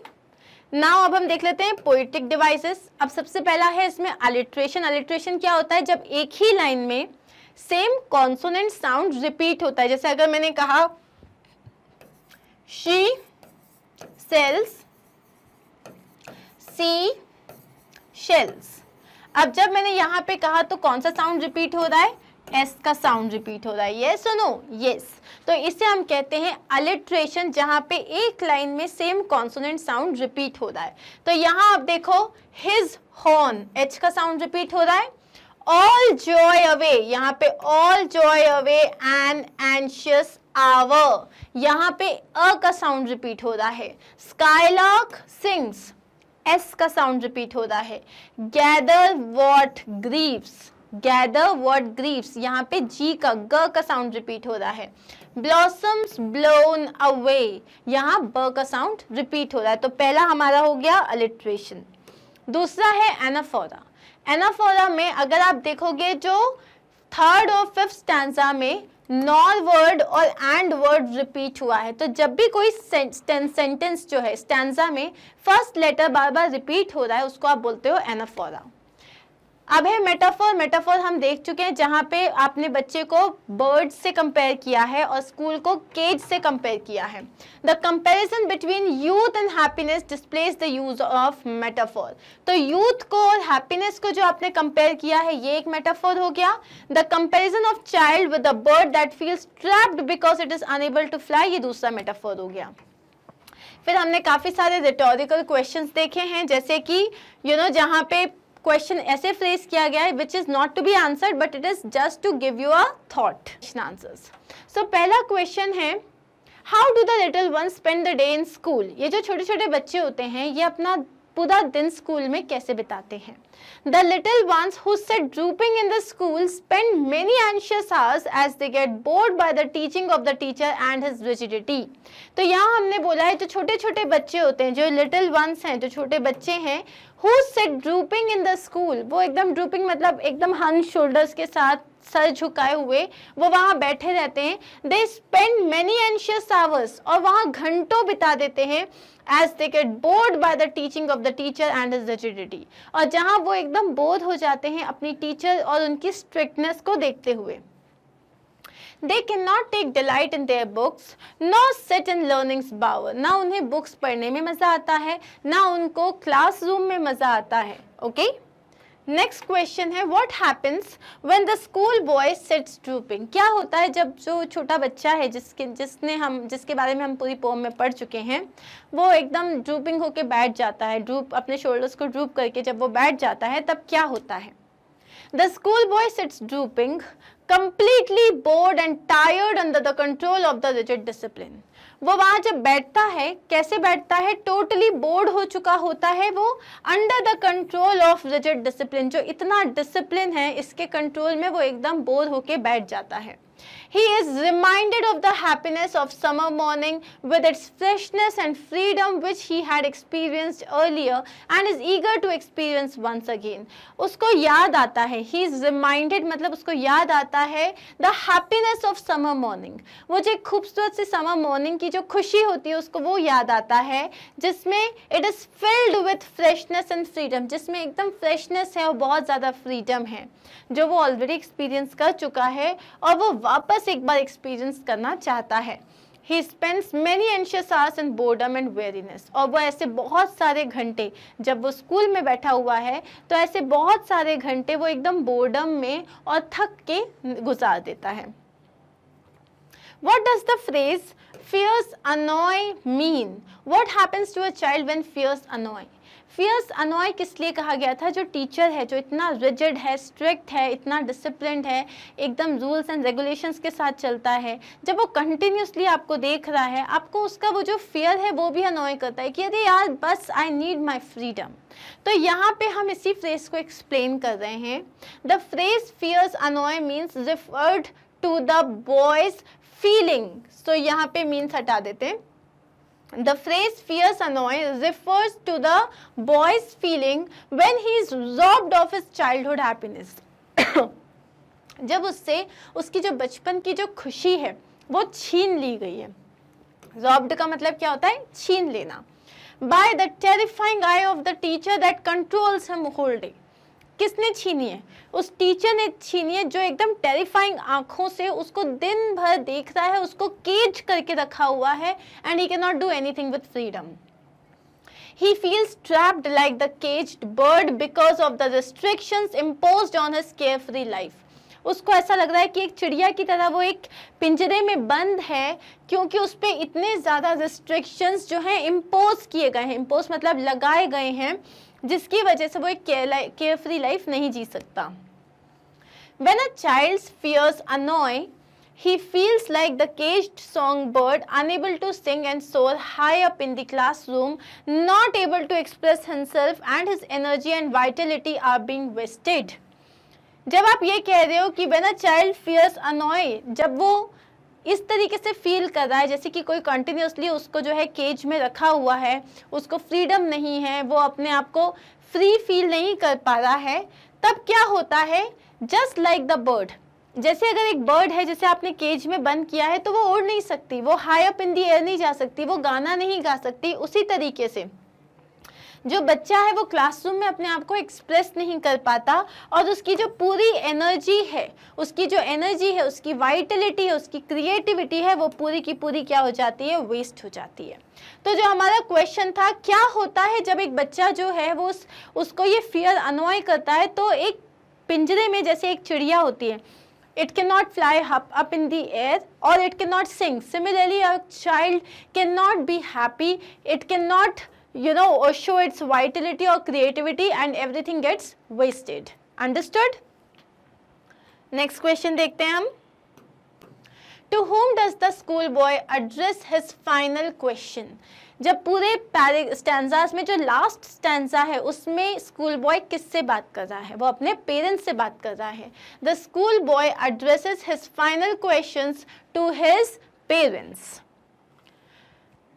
now अब हम देख लेते हैं पोएटिक डिवाइसेस। अब सबसे पहला है इसमें अलिट्रेशन। अलिट्रेशन क्या होता है? जब एक ही लाइन में सेम कॉन्सोनेंट साउंड रिपीट होता है। जैसे अगर मैंने कहा शी सेल्स, सी शेल्स। अब जब मैंने यहाँ पे कहा तो कौन सा साउंड रिपीट हो रहा है? एस का साउंड रिपीट हो रहा है, यस और नो, यस। तो इसे हम कहते हैं अलिट्रेशन, जहां पे एक लाइन में सेम कॉन्सोनेंट साउंड रिपीट हो रहा है। तो यहां आप देखो हिज हॉर्न, एच का साउंड रिपीट हो रहा है। ऑल जॉय अवे, यहाँ पे all joy away an anxious hour, यहाँ पे अ का साउंड रिपीट हो रहा है। स्काईलार्क सिंग्स, एस का साउंड रिपीट हो रहा है। Gather what grieves, gather what grieves, यहाँ पे जी का ग का साउंड रिपीट हो रहा है। ब्लॉसम्स ब्लोन अवे, यहाँ ब का साउंड रिपीट हो रहा है। तो पहला हमारा हो गया अलिट्रेशन। दूसरा है एनाफोरा। एनाफोरा में अगर आप देखोगे जो थर्ड और फिफ्थ स्टैंजा में नॉर वर्ड और एंड वर्ड रिपीट हुआ है, तो जब भी कोई सेंटेंस जो है स्टैंजा में फर्स्ट लेटर बार बार रिपीट हो रहा है, उसको आप बोलते हो एनाफोरा। अब है मेटाफोर। मेटाफोर हम देख चुके हैं, जहां पे आपने बच्चे को बर्ड से कंपेयर किया है और स्कूल को केज से कंपेयर किया है। The comparison between youth and happiness displays the use of metaphor. तो यूथ को और हैप्पीनेस को जो आपने कंपेयर किया है, ये एक मेटाफोर हो गया। The comparison of child with the bird that feels trapped because it is unable to fly, ये दूसरा मेटाफोर हो गया। फिर हमने काफी सारे रिटोरिकल क्वेश्चंस देखे हैं, जैसे कि जहां पे क्वेश्चन ऐसे फ्रेज किया गया है which is not to be answered but it is just to give you a thought answers. So पहला क्वेश्चन है, how do the little one spend the day in school. ये जो छोटे छोटे बच्चे होते हैं, ये अपना पूरा दिन स्कूल में कैसे बिताते हैं। The little ones who sit drooping in the school spend many anxious hours as they get bored by the teaching of the teacher and his rigidity. तो यहाँ हमने बोला है जो छोटे छोटे बच्चे होते हैं, जो little ones हैं, जो छोटे बच्चे हैं, who sit drooping in the school, वो एकदम drooping मतलब एकदम hunched shoulders के साथ सर झुकाए हुए वो वहां बैठे रहते हैं। They spend many anxious hours, और वहां घंटों बिता देते हैं as they get bored by the teaching of the teacher and his rigidity, और जहां वो एकदम बोर हो जाते हैं अपनी टीचर और उनकी स्ट्रिक्टनेस को देखते हुए। They cannot take delight in their books, nor sit in learning's bower. ना उन्हें बुक्स पढ़ने में मजा आता है, ना उनको क्लासरूम में मजा आता है। ओके, नेक्स्ट क्वेश्चन है, what happens when the school boy sits drooping. क्या होता है जब जो छोटा बच्चा है जिसके बारे में हम पूरी पोएम में पढ़ चुके हैं, वो एकदम ड्रूपिंग होके बैठ जाता है, ड्रूप अपने शोल्डर्स को ड्रूप करके जब वो बैठ जाता है, तब क्या होता है। The school boy sits drooping completely bored and tired under the control of the rigid discipline. वो वहां जब बैठता है, कैसे बैठता है, टोटली बोर्ड हो चुका होता है वो under the control of rigid discipline. जो इतना डिसिप्लिन है, इसके कंट्रोल में वो एकदम बोर होके बैठ जाता है। He is reminded of the happiness of summer morning with its freshness and freedom which he had experienced earlier and is eager to experience once again. उसको याद आता है, he is reminded मतलब उसको याद आता है the happiness of summer morning. वो जो खूबसूरत सी summer morning की जो खुशी होती है उसको वो याद आता है, जिसमें it is filled with freshness and freedom, जिसमें एकदम freshness है और बहुत ज़्यादा freedom है, जो वो ऑलरेडी एक्सपीरियंस कर चुका है और वो वापस एक बार एक्सपीरियंस करना चाहता है। He spends many anxious hours in boredom and weariness. और वो ऐसे बहुत सारे घंटे, जब वो स्कूल में बैठा हुआ है तो ऐसे बहुत सारे घंटे वो एकदम बोर्डम में और थक के गुजार देता है। What does the phrase fears annoy mean? What happens to a child when fears annoy? Fears annoy किस लिए कहा गया था? जो टीचर है, जो इतना रिजिड है, स्ट्रिक्ट है, इतना डिसिप्लिन्ड है, एकदम रूल्स एंड रेगुलेशंस के साथ चलता है, जब वो कंटिन्यूसली आपको देख रहा है, आपको उसका वो जो फियर है वो भी अनॉय करता है कि अरे यार बस आई नीड माई फ्रीडम। तो यहाँ पे हम इसी फ्रेज को एक्सप्लेन कर रहे हैं। The phrase fears annoy means referred to the boy's feeling. तो यहाँ पे मीन्स हटा देते हैं। The phrase fears annoy refers to the boy's feeling when he is robbed of his childhood happiness. जब उससे उसकी जो बचपन की जो खुशी है वो छीन ली गई है। Robbed का मतलब क्या होता है? छीन लेना। By the terrifying eye of the teacher that controls him whole day. किसने छीनी है? उस टीचर ने छीनी है जो एकदम टेरिफाइंग आंखों से उसको दिन भर देख रहा है, उसको केज करके रखा हुआ है, and he can not do anything with freedom. He feels trapped like the caged bird because of the restrictions imposed on his carefree life. उसको ऐसा लग रहा है कि एक चिड़िया की तरह वो एक पिंजरे में बंद है, क्योंकि उस पर इतने ज़्यादा रिस्ट्रिक्शंस जो हैं इम्पोज किए गए हैं, इम्पोज मतलब लगाए गए हैं, जिसकी वजह से वो एक केयर फ्री लाइफ नहीं जी सकता। When a child's fears annoy, he feels like the caged songbird, unable to sing and soar high up in the classroom, not able to express himself, and his energy and vitality are being wasted. जब आप ये कह रहे हो कि when a child fears annoy, जब वो इस तरीके से फील कर रहा है जैसे कि कोई कंटिन्यूसली उसको जो है केज में रखा हुआ है, उसको फ्रीडम नहीं है, वो अपने आप को फ्री फील नहीं कर पा रहा है, तब क्या होता है, जस्ट लाइक द बर्ड, जैसे अगर एक बर्ड है जिसे आपने केज में बंद किया है तो वो उड़ नहीं सकती, वो high up in the air नहीं जा सकती, वो गाना नहीं गा सकती, उसी तरीके से जो बच्चा है वो क्लासरूम में अपने आप को एक्सप्रेस नहीं कर पाता और उसकी जो पूरी एनर्जी है, उसकी वाइटलिटी है, उसकी क्रिएटिविटी है, वो पूरी की पूरी क्या हो जाती है, वेस्ट हो जाती है। तो जो हमारा क्वेश्चन था, क्या होता है जब एक बच्चा जो है वो उसको ये फियर अनॉय करता है, तो एक पिंजरे में जैसे एक चिड़िया होती है, it cannot fly up in the air or it cannot sing. Similarly, a child cannot be happy, it cannot show its vitality or creativity, and everything gets wasted. Understood? Next question देखते हैं हम. To whom does the schoolboy address his final question? जब पूरे stanzas में जो last stanza है उसमें school boy किससे बात कर रहा है, वो अपने पेरेंट्स से बात कर रहा है. The school boy addresses his final questions to his parents.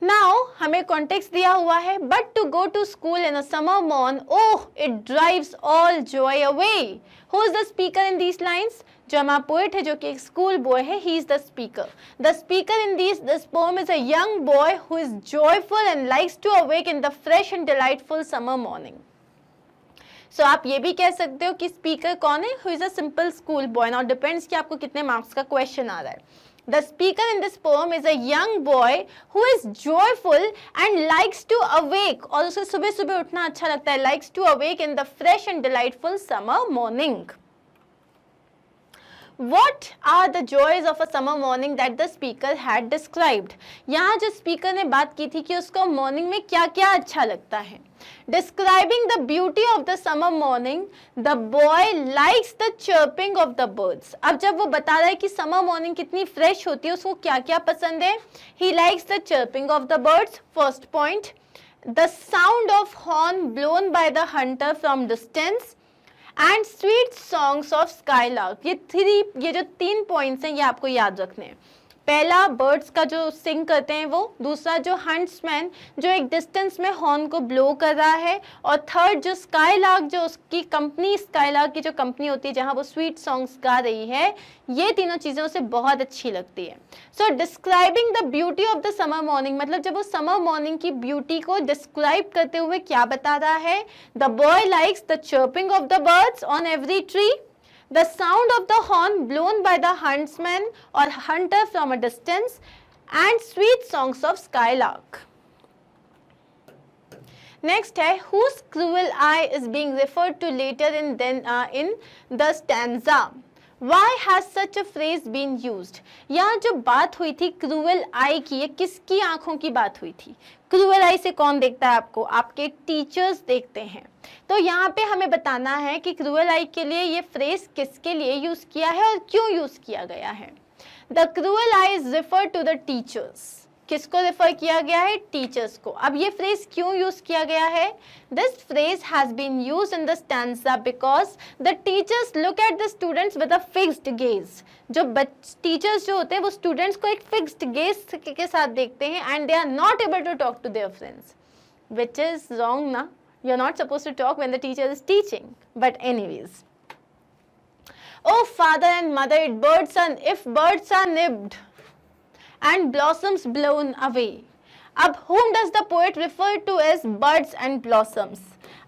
Now हमें कॉन्टेक्स्ट दिया हुआ है, but to go to school in a summer morn, oh it drives all joy away. Who is the speaker in these lines? जो हमारा poet है जो कि एक स्कूल बॉय है, he is the speaker. The speaker in this poem is a young boy who is joyful and likes to awake in the fresh and delightful summer morning. So आप ये भी कह सकते हो कि स्पीकर कौन है, who is a simple school boy. Now depends कि आपको कितने मार्क्स का क्वेश्चन आ रहा है. The speaker in this poem is a young boy who is joyful and likes to awake. और उसे सुबह सुबह उठना अच्छा लगता है. Likes to awake in the fresh and delightful summer morning. What are the joys of a summer morning that the speaker had described? यहाँ जो स्पीकर ने बात की थी कि उसको मॉर्निंग में क्या क्या अच्छा लगता है. Describing the beauty of the summer morning, the boy likes the chirping of the birds. अब जब वो बता रहा है कि समर मॉर्निंग कितनी फ्रेश होती है, उसको क्या क्या पसंद है. He likes the chirping of the birds, first point. The sound of horn blown by the hunter from distance. And sweet songs of skylark. ये जो 3 पॉइंट्स हैं ये आपको याद रखने हैं. पहला बर्ड्स का जो सिंग करते हैं वो, दूसरा जो हंट्समैन जो एक डिस्टेंस में हॉर्न को ब्लो कर रहा है, और थर्ड जो स्काईलार्क जो उसकी कंपनी, स्काईलार्क की जो कंपनी होती है जहाँ वो स्वीट सॉन्ग्स गा रही है, ये तीनों चीज़ें उसे बहुत अच्छी लगती है. So describing the beauty of the summer morning, मतलब जब वो समर मॉर्निंग की ब्यूटी को डिस्क्राइब करते हुए क्या बता रहा है. The boy likes the chirping of the birds on every tree, the sound of the horn blown by the huntsman or hunter from a distance, and sweet songs of skylark. Next है, whose cruel eye is being referred to later in the stanza. Why has such a phrase been used? यहाँ जो बात हुई थी cruel आई की, ये किसकी आंखों की बात हुई थी? क्रूअल आई से कौन देखता है आपको? आपके टीचर्स देखते हैं. तो यहाँ पे हमें बताना है कि क्रूअल आई के लिए ये फ्रेज किसके लिए यूज किया है और क्यों यूज किया गया है. The cruel eye is refer to the teachers. किसको रेफर किया गया है? टीचर्स को. अब ये फ्रेज क्यों यूज किया गया है? This phrase has been used in the stanza because the teachers look at the students with a fixed gaze. जो टीचर्स जो होते हैं वो स्टूडेंट्स को एक फिक्स्ड गेज के साथ देखते हैं, and they are not able to talk to their friends, which is wrong ना. You are not suppose to talk when the teacher is teaching, but anyways. Oh father and mother, if birds are nibbed and blossoms blown away. अब whom does the poet refer to as birds and blossoms?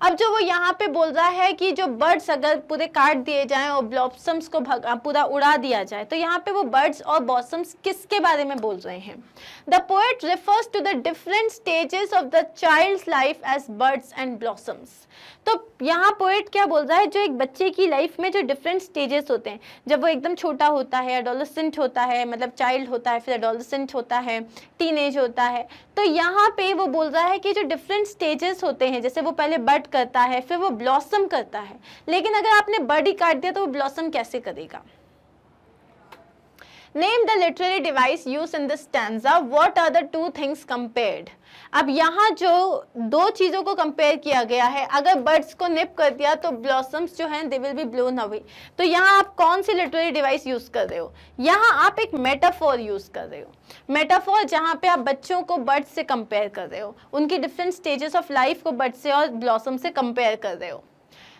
अब जो वो यहाँ पे बोल रहा है कि जो बर्ड्स अगर पूरे काट दिए जाएं और ब्लॉसम्स को पूरा उड़ा दिया जाए, तो यहाँ पे वो बर्ड्स और ब्लॉसम्स किसके बारे में बोल रहे हैं? The poet refers to the different stages of the child's life as birds and blossoms. तो यहाँ पोएट क्या बोल रहा है, जो एक बच्चे की लाइफ में जो डिफरेंट स्टेजेस होते हैं, जब वो एकदम छोटा होता है, एडोलेसेंट होता है, मतलब चाइल्ड होता है, फिर एडोलेसेंट होता है, टीनेज होता है, तो यहाँ पे वो बोल रहा है कि जो डिफरेंट स्टेजेस होते हैं, जैसे वो पहले बड करता है, फिर वो ब्लॉसम करता है, लेकिन अगर आपने बड ही काट दिया तो वो ब्लॉसम कैसे करेगा? Name the literary device used in this stanza. What are the two things compared? अब यहाँ जो दो चीजों को कंपेयर किया गया है, अगर बर्ड्स को निप कर दिया तो ब्लॉसम्स जो हैं they will be blown away. तो यहाँ आप कौन सी लिटरेरी डिवाइस यूज कर रहे हो? यहाँ आप एक मेटाफोर यूज कर रहे हो। मेटाफोर जहाँ पे आप बच्चों को बर्ड्स से कंपेयर कर रहे हो, उनकी डिफरेंट स्टेजेस ऑफ लाइफ को बर्ड से और ब्लॉसम से कंपेयर कर रहे हो।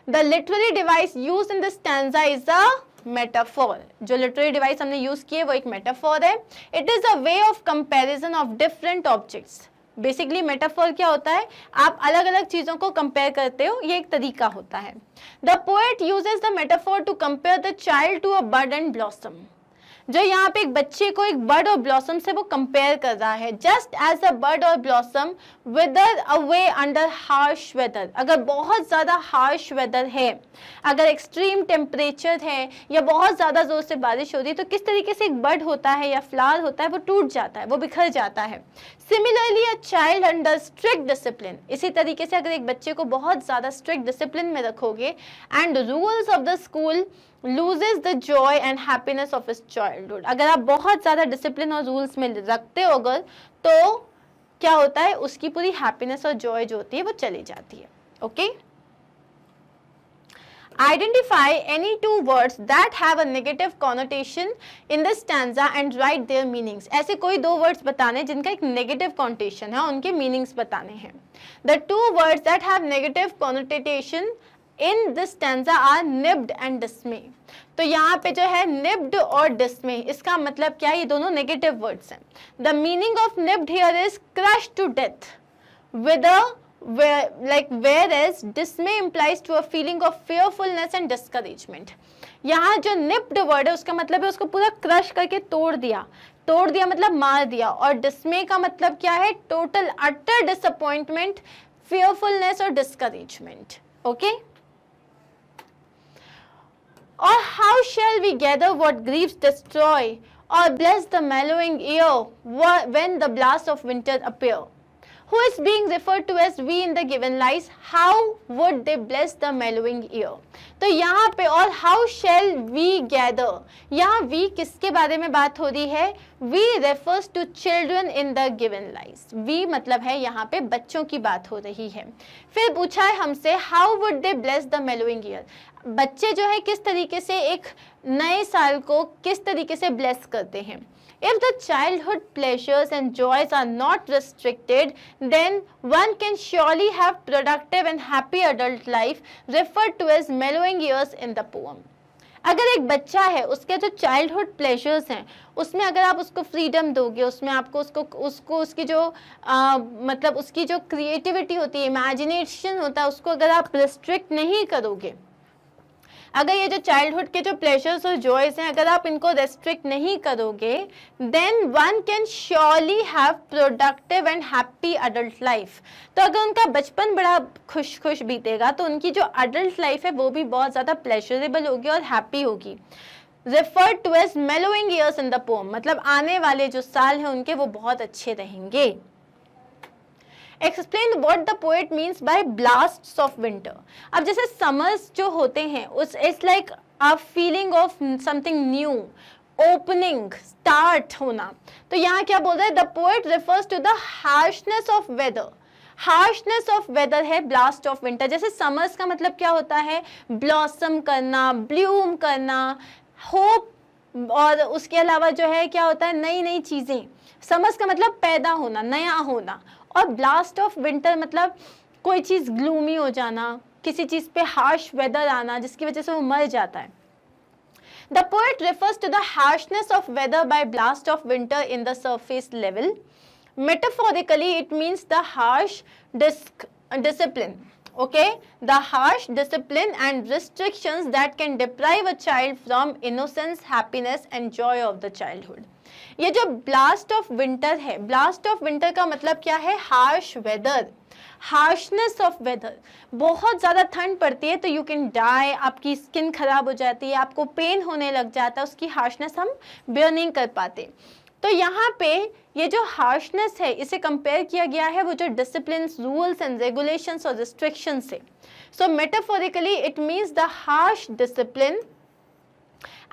The literary device use in this stanza is a metaphor. जो लिटरेरी डिवाइस हमने यूज की है वो एक मेटाफोर है। It is a way of comparison of different objects. Basically metaphor क्या होता है? आप अलग अलग चीजों को कंपेयर करते हो, ये एक तरीका होता है। The poet uses the metaphor to compare the child to a bud and blossom. जो यहाँ पे एक बच्चे को एक बर्ड और ब्लॉसम से वो कंपेयर कर रहा है। जस्ट एज अ बर्ड और blossom wither away under harsh weather. अगर बहुत ज़्यादा हार्श वेदर है, अगर एक्सट्रीम टेम्परेचर है या बहुत ज़्यादा ज़ोर से बारिश हो रही है, तो किस तरीके से एक बर्ड होता है या फ्लावर होता है वो टूट जाता है, वो बिखर जाता है। Similarly a child under strict discipline. इसी तरीके से अगर एक बच्चे को बहुत ज़्यादा स्ट्रिक्ट डिसिप्लिन में रखोगे and rules of the school loses the joy and happiness of his childhood। अगर आप बहुत ज़्यादा डिसिप्लिन और रूल्स में रखते हो अगर, तो क्या होता है, उसकी पूरी हैप्पीनेस और जॉय जो होती है वो चली जाती है। Okay, Identify any two words that have a negative connotation in the stanza and write their meanings। ऐसे कोई दो वर्ड्स बताने जिनका एक नेगेटिव कॉन्टेशन है, उनके मीनिंग्स बताने हैं। The two words that have negative connotation in this stanza are nibbed and dismay। तो यहाँ पे जो है nibbed और dismay, इसका मतलब क्या है? ये दोनों नेगेटिव वर्ड्स हैं। The meaning of nibbed here is crushed to death with a whereas dismay implies to a feeling of fearfulness and discouragement। यहाँ जो nibbed वर्ड है उसका मतलब है उसको पूरा क्रश करके तोड़ दिया। तोड़ दिया मतलब मार दिया। और डिस्मे का मतलब क्या है? टोटल अटर डिसअपॉइंटमेंट, fearfulness और discouragement। Okay, Or how shall we gather what griefs destroy, or bless the mellowing ear when the blasts of winter appear? Who is being referred to as we in the given lines? How would they bless the mellowing ear? तो यहाँ पे और how shall we gather, यहाँ we किसके बारे में बात हो रही है? We refers to children in the given lines। we मतलब है यहाँ पे बच्चों की बात हो रही है। फिर पूछा है हमसे how would they bless the mellowing ear? बच्चे जो है किस तरीके से एक नए साल को किस तरीके से ब्लेस करते हैं। If the childhood pleasures and joys are not restricted, then one can surely have productive and happy adult life, referred to as mellowing years in the poem। अगर एक बच्चा है, उसके जो चाइल्डहुड प्लेजर्स हैं उसमें अगर आप उसको फ्रीडम दोगे, उसमें आपको उसको उसकी जो मतलब उसकी जो क्रिएटिविटी होती है, इमेजिनेशन होता है, उसको अगर आप रिस्ट्रिक्ट नहीं करोगे, अगर ये जो चाइल्डहुड के जो प्लेजर्स और जॉयज हैं अगर आप इनको रेस्ट्रिक्ट नहीं करोगे, then one can surely have productive and happy adult life. तो अगर उनका बचपन बड़ा खुश बीतेगा तो उनकी जो अडल्ट लाइफ है वो भी बहुत ज़्यादा प्लेजरेबल होगी और हैप्पी होगी। Referred to as mellowing years in the poem, मतलब आने वाले जो साल हैं उनके वो बहुत अच्छे रहेंगे। Explain what the poet means by blasts of winter। अब जैसे समर्स जो होते हैं उस it's like a feeling of something new, opening, start होना। तो यहाँ क्या बोल रहा है? The poet refers to the harshness of weather. Harshness of weather है ब्लास्ट ऑफ विंटर। जैसे समर्स का मतलब क्या होता है? ब्लॉसम करना, ब्लूम करना, होप, और उसके अलावा जो है क्या होता है? नई नई चीज़ें। समर्स का मतलब पैदा होना, नया होना। और ब्लास्ट ऑफ विंटर मतलब कोई चीज़ ग्लूमी हो जाना, किसी चीज़ पे हार्श वेदर आना जिसकी वजह से वो मर जाता है। The poet refers to the harshness of weather by blast of winter in the surface level. Metaphorically it means the harsh discipline. Okay, the harsh discipline and restrictions that can deprive a child from innocence, happiness and joy of the childhood. ये जो blast of winter है, blast of winter का मतलब क्या है? Harsh weather, harshness of weather. बहुत ज़्यादा ठंड पड़ती है तो यू कैन डाई, आपकी स्किन खराब हो जाती है, आपको पेन होने लग जाता है, उसकी हार्शनेस हम बेयर नहीं कर पाते। तो यहाँ पे ये जो हार्शनेस है इसे कंपेयर किया गया है वो जो डिसिप्लिन, रूल्स एंड रेगुलेशंस और रिस्ट्रिक्शन से। So metaphorically it means the harsh discipline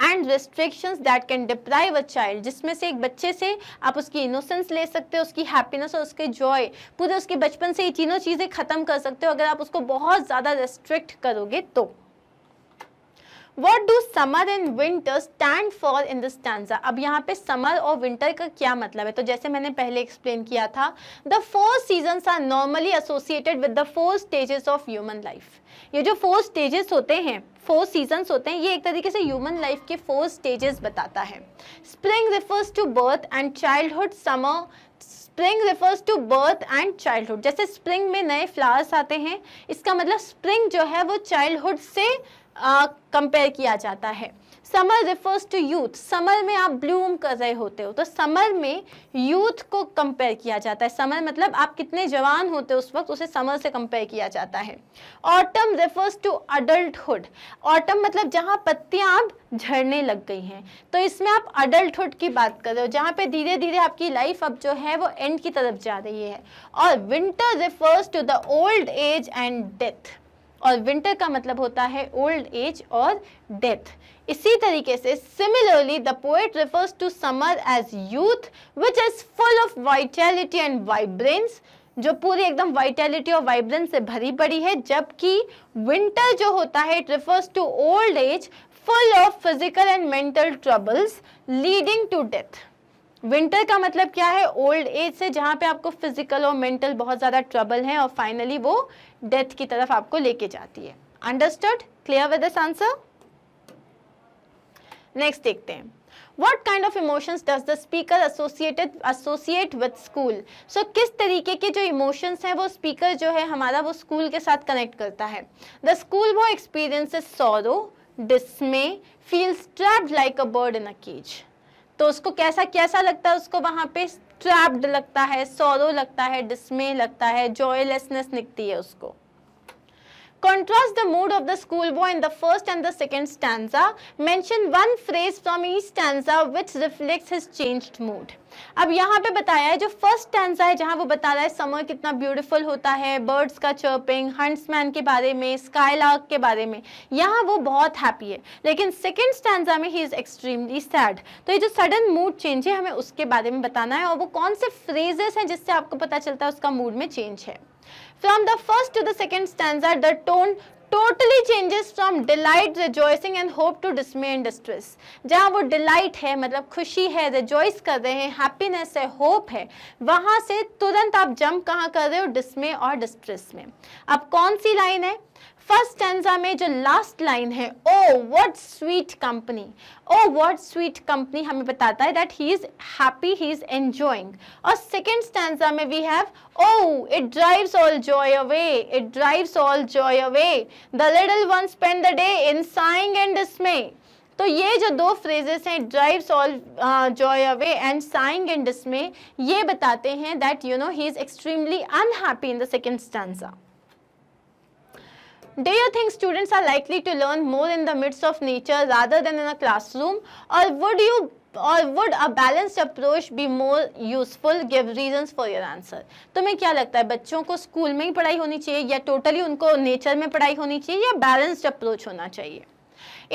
and restrictions that can deprive a child, जिसमें से एक बच्चे से आप उसकी इनोसेंस ले सकते हो, उसकी हैप्पीनेस और उसके जॉय, पूरे उसके बचपन से ये तीनों चीज़ें ख़त्म कर सकते हो अगर आप उसको बहुत ज़्यादा रेस्ट्रिक्ट करोगे तो। What do summer and winter stand for in this stanza? अब यहाँ पे समर और विंटर का क्या मतलब है? तो जैसे मैंने पहले एक्सप्लेन किया था, the four seasons are normally associated with the four stages of human life. ये जो 4 stages होते हैं, 4 seasons होते हैं, ये एक तरीके से human life के 4 stages बताता है। Spring refers to birth and childhood, summer spring refers to birth and childhood. जैसे स्प्रिंग में नए फ्लावर्स आते हैं, इसका मतलब स्प्रिंग जो है वो चाइल्डहुड से कंपेयर किया जाता है। Summer refers to youth, summer में आप ब्लूम कर रहे होते हो तो समर में यूथ को कंपेयर किया जाता है। समर मतलब आप कितने जवान होते हो उस वक्त, उसे समर से कंपेयर किया जाता है। Autumn refers to adulthood, autumn मतलब जहाँ पत्तियाँ अब झड़ने लग गई हैं, तो इसमें आप अडल्टहुड की बात कर रहे हो, जहाँ पे धीरे धीरे आपकी लाइफ अब जो है वो एंड की तरफ जा रही है। और winter refers to the old age and death, और विंटर का मतलब होता है ओल्ड एज और डेथ। इसी तरीके से similarly the poet refers to summer as youth which is full of vitality and vibrance, जो पूरी एकदम वाइटैलिटी और वाइब्रेंस से भरी पड़ी है, जबकि विंटर जो होता है it refers to old age full of physical and mental troubles leading to death. Winter का मतलब क्या है? ओल्ड एज से, जहाँ पे आपको फिजिकल और मेंटल बहुत ज़्यादा ट्रबल है और फाइनली वो डेथ की तरफ आपको लेके जाती है। Understood? Clear with this answer? Next देखते हैं, What kind of emotions does the speaker associate with school? So किस तरीके के जो इमोशंस हैं वो स्पीकर जो है हमारा वो स्कूल के साथ कनेक्ट करता है। The school boy experiences sorrow, dismay, feels trapped like a bird in a cage. तो उसको कैसा कैसा लगता है? उसको वहाँ पे ट्रैप्ड लगता है, सॉरो लगता है, डिस्मे लगता है, जॉयलेसनेस दिखती है उसको। Contrast the mood of the schoolboy in the first and the second stanza. Mention one phrase from each stanza which reflects his changed mood. अब यहाँ पे बताया है जो फर्स्ट स्टैंजा है जहाँ वो बता रहा है समर कितना ब्यूटीफुल होता है, बर्ड्स का चर्पिंग, हंट्समैन के बारे में, स्काईलार्क के बारे में, यहाँ वो बहुत हैप्पी है। लेकिन सेकेंड स्टैंजा में ही इज एक्सट्रीमली सैड। तो ये जो सडन मूड चेंज है हमें उसके बारे में बताना है और वो कौन से फ्रेजेस हैं जिससे आपको पता चलता है उसका मूड में चेंज है। From the first to the second stanza, the tone totally changes from delight, rejoicing and hope to dismay and distress. जहाँ वो delight है मतलब खुशी है, rejoice कर रहे हैं, happiness है, hope है, वहाँ से तुरंत आप jump कहाँ कर रहे हो? dismay और distress में। अब कौन सी लाइन है? फर्स्ट स्टैंजा में जो लास्ट लाइन है, o what sweet company, o what sweet company हमें बताता है that he is happy, he is enjoying. और सेकेंड स्टैंजा में we have o it drives all joy away, it drives all joy away, the little one spend the day in sighing and dismay. तो ये जो दो phrases हैं, drives all joy away and saying and डिस्मे, ये बताते हैं that you know he is extremely unhappy in the second stanza. Do you think students are likely to learn more in the midst of nature rather than in a classroom, or would a balanced approach be more useful? Give reasons for your answer. तुम्हें क्या लगता है बच्चों को school में ही पढ़ाई होनी चाहिए या टोटली उनको नेचर में पढ़ाई होनी चाहिए या बैलेंस्ड अप्रोच होना चाहिए?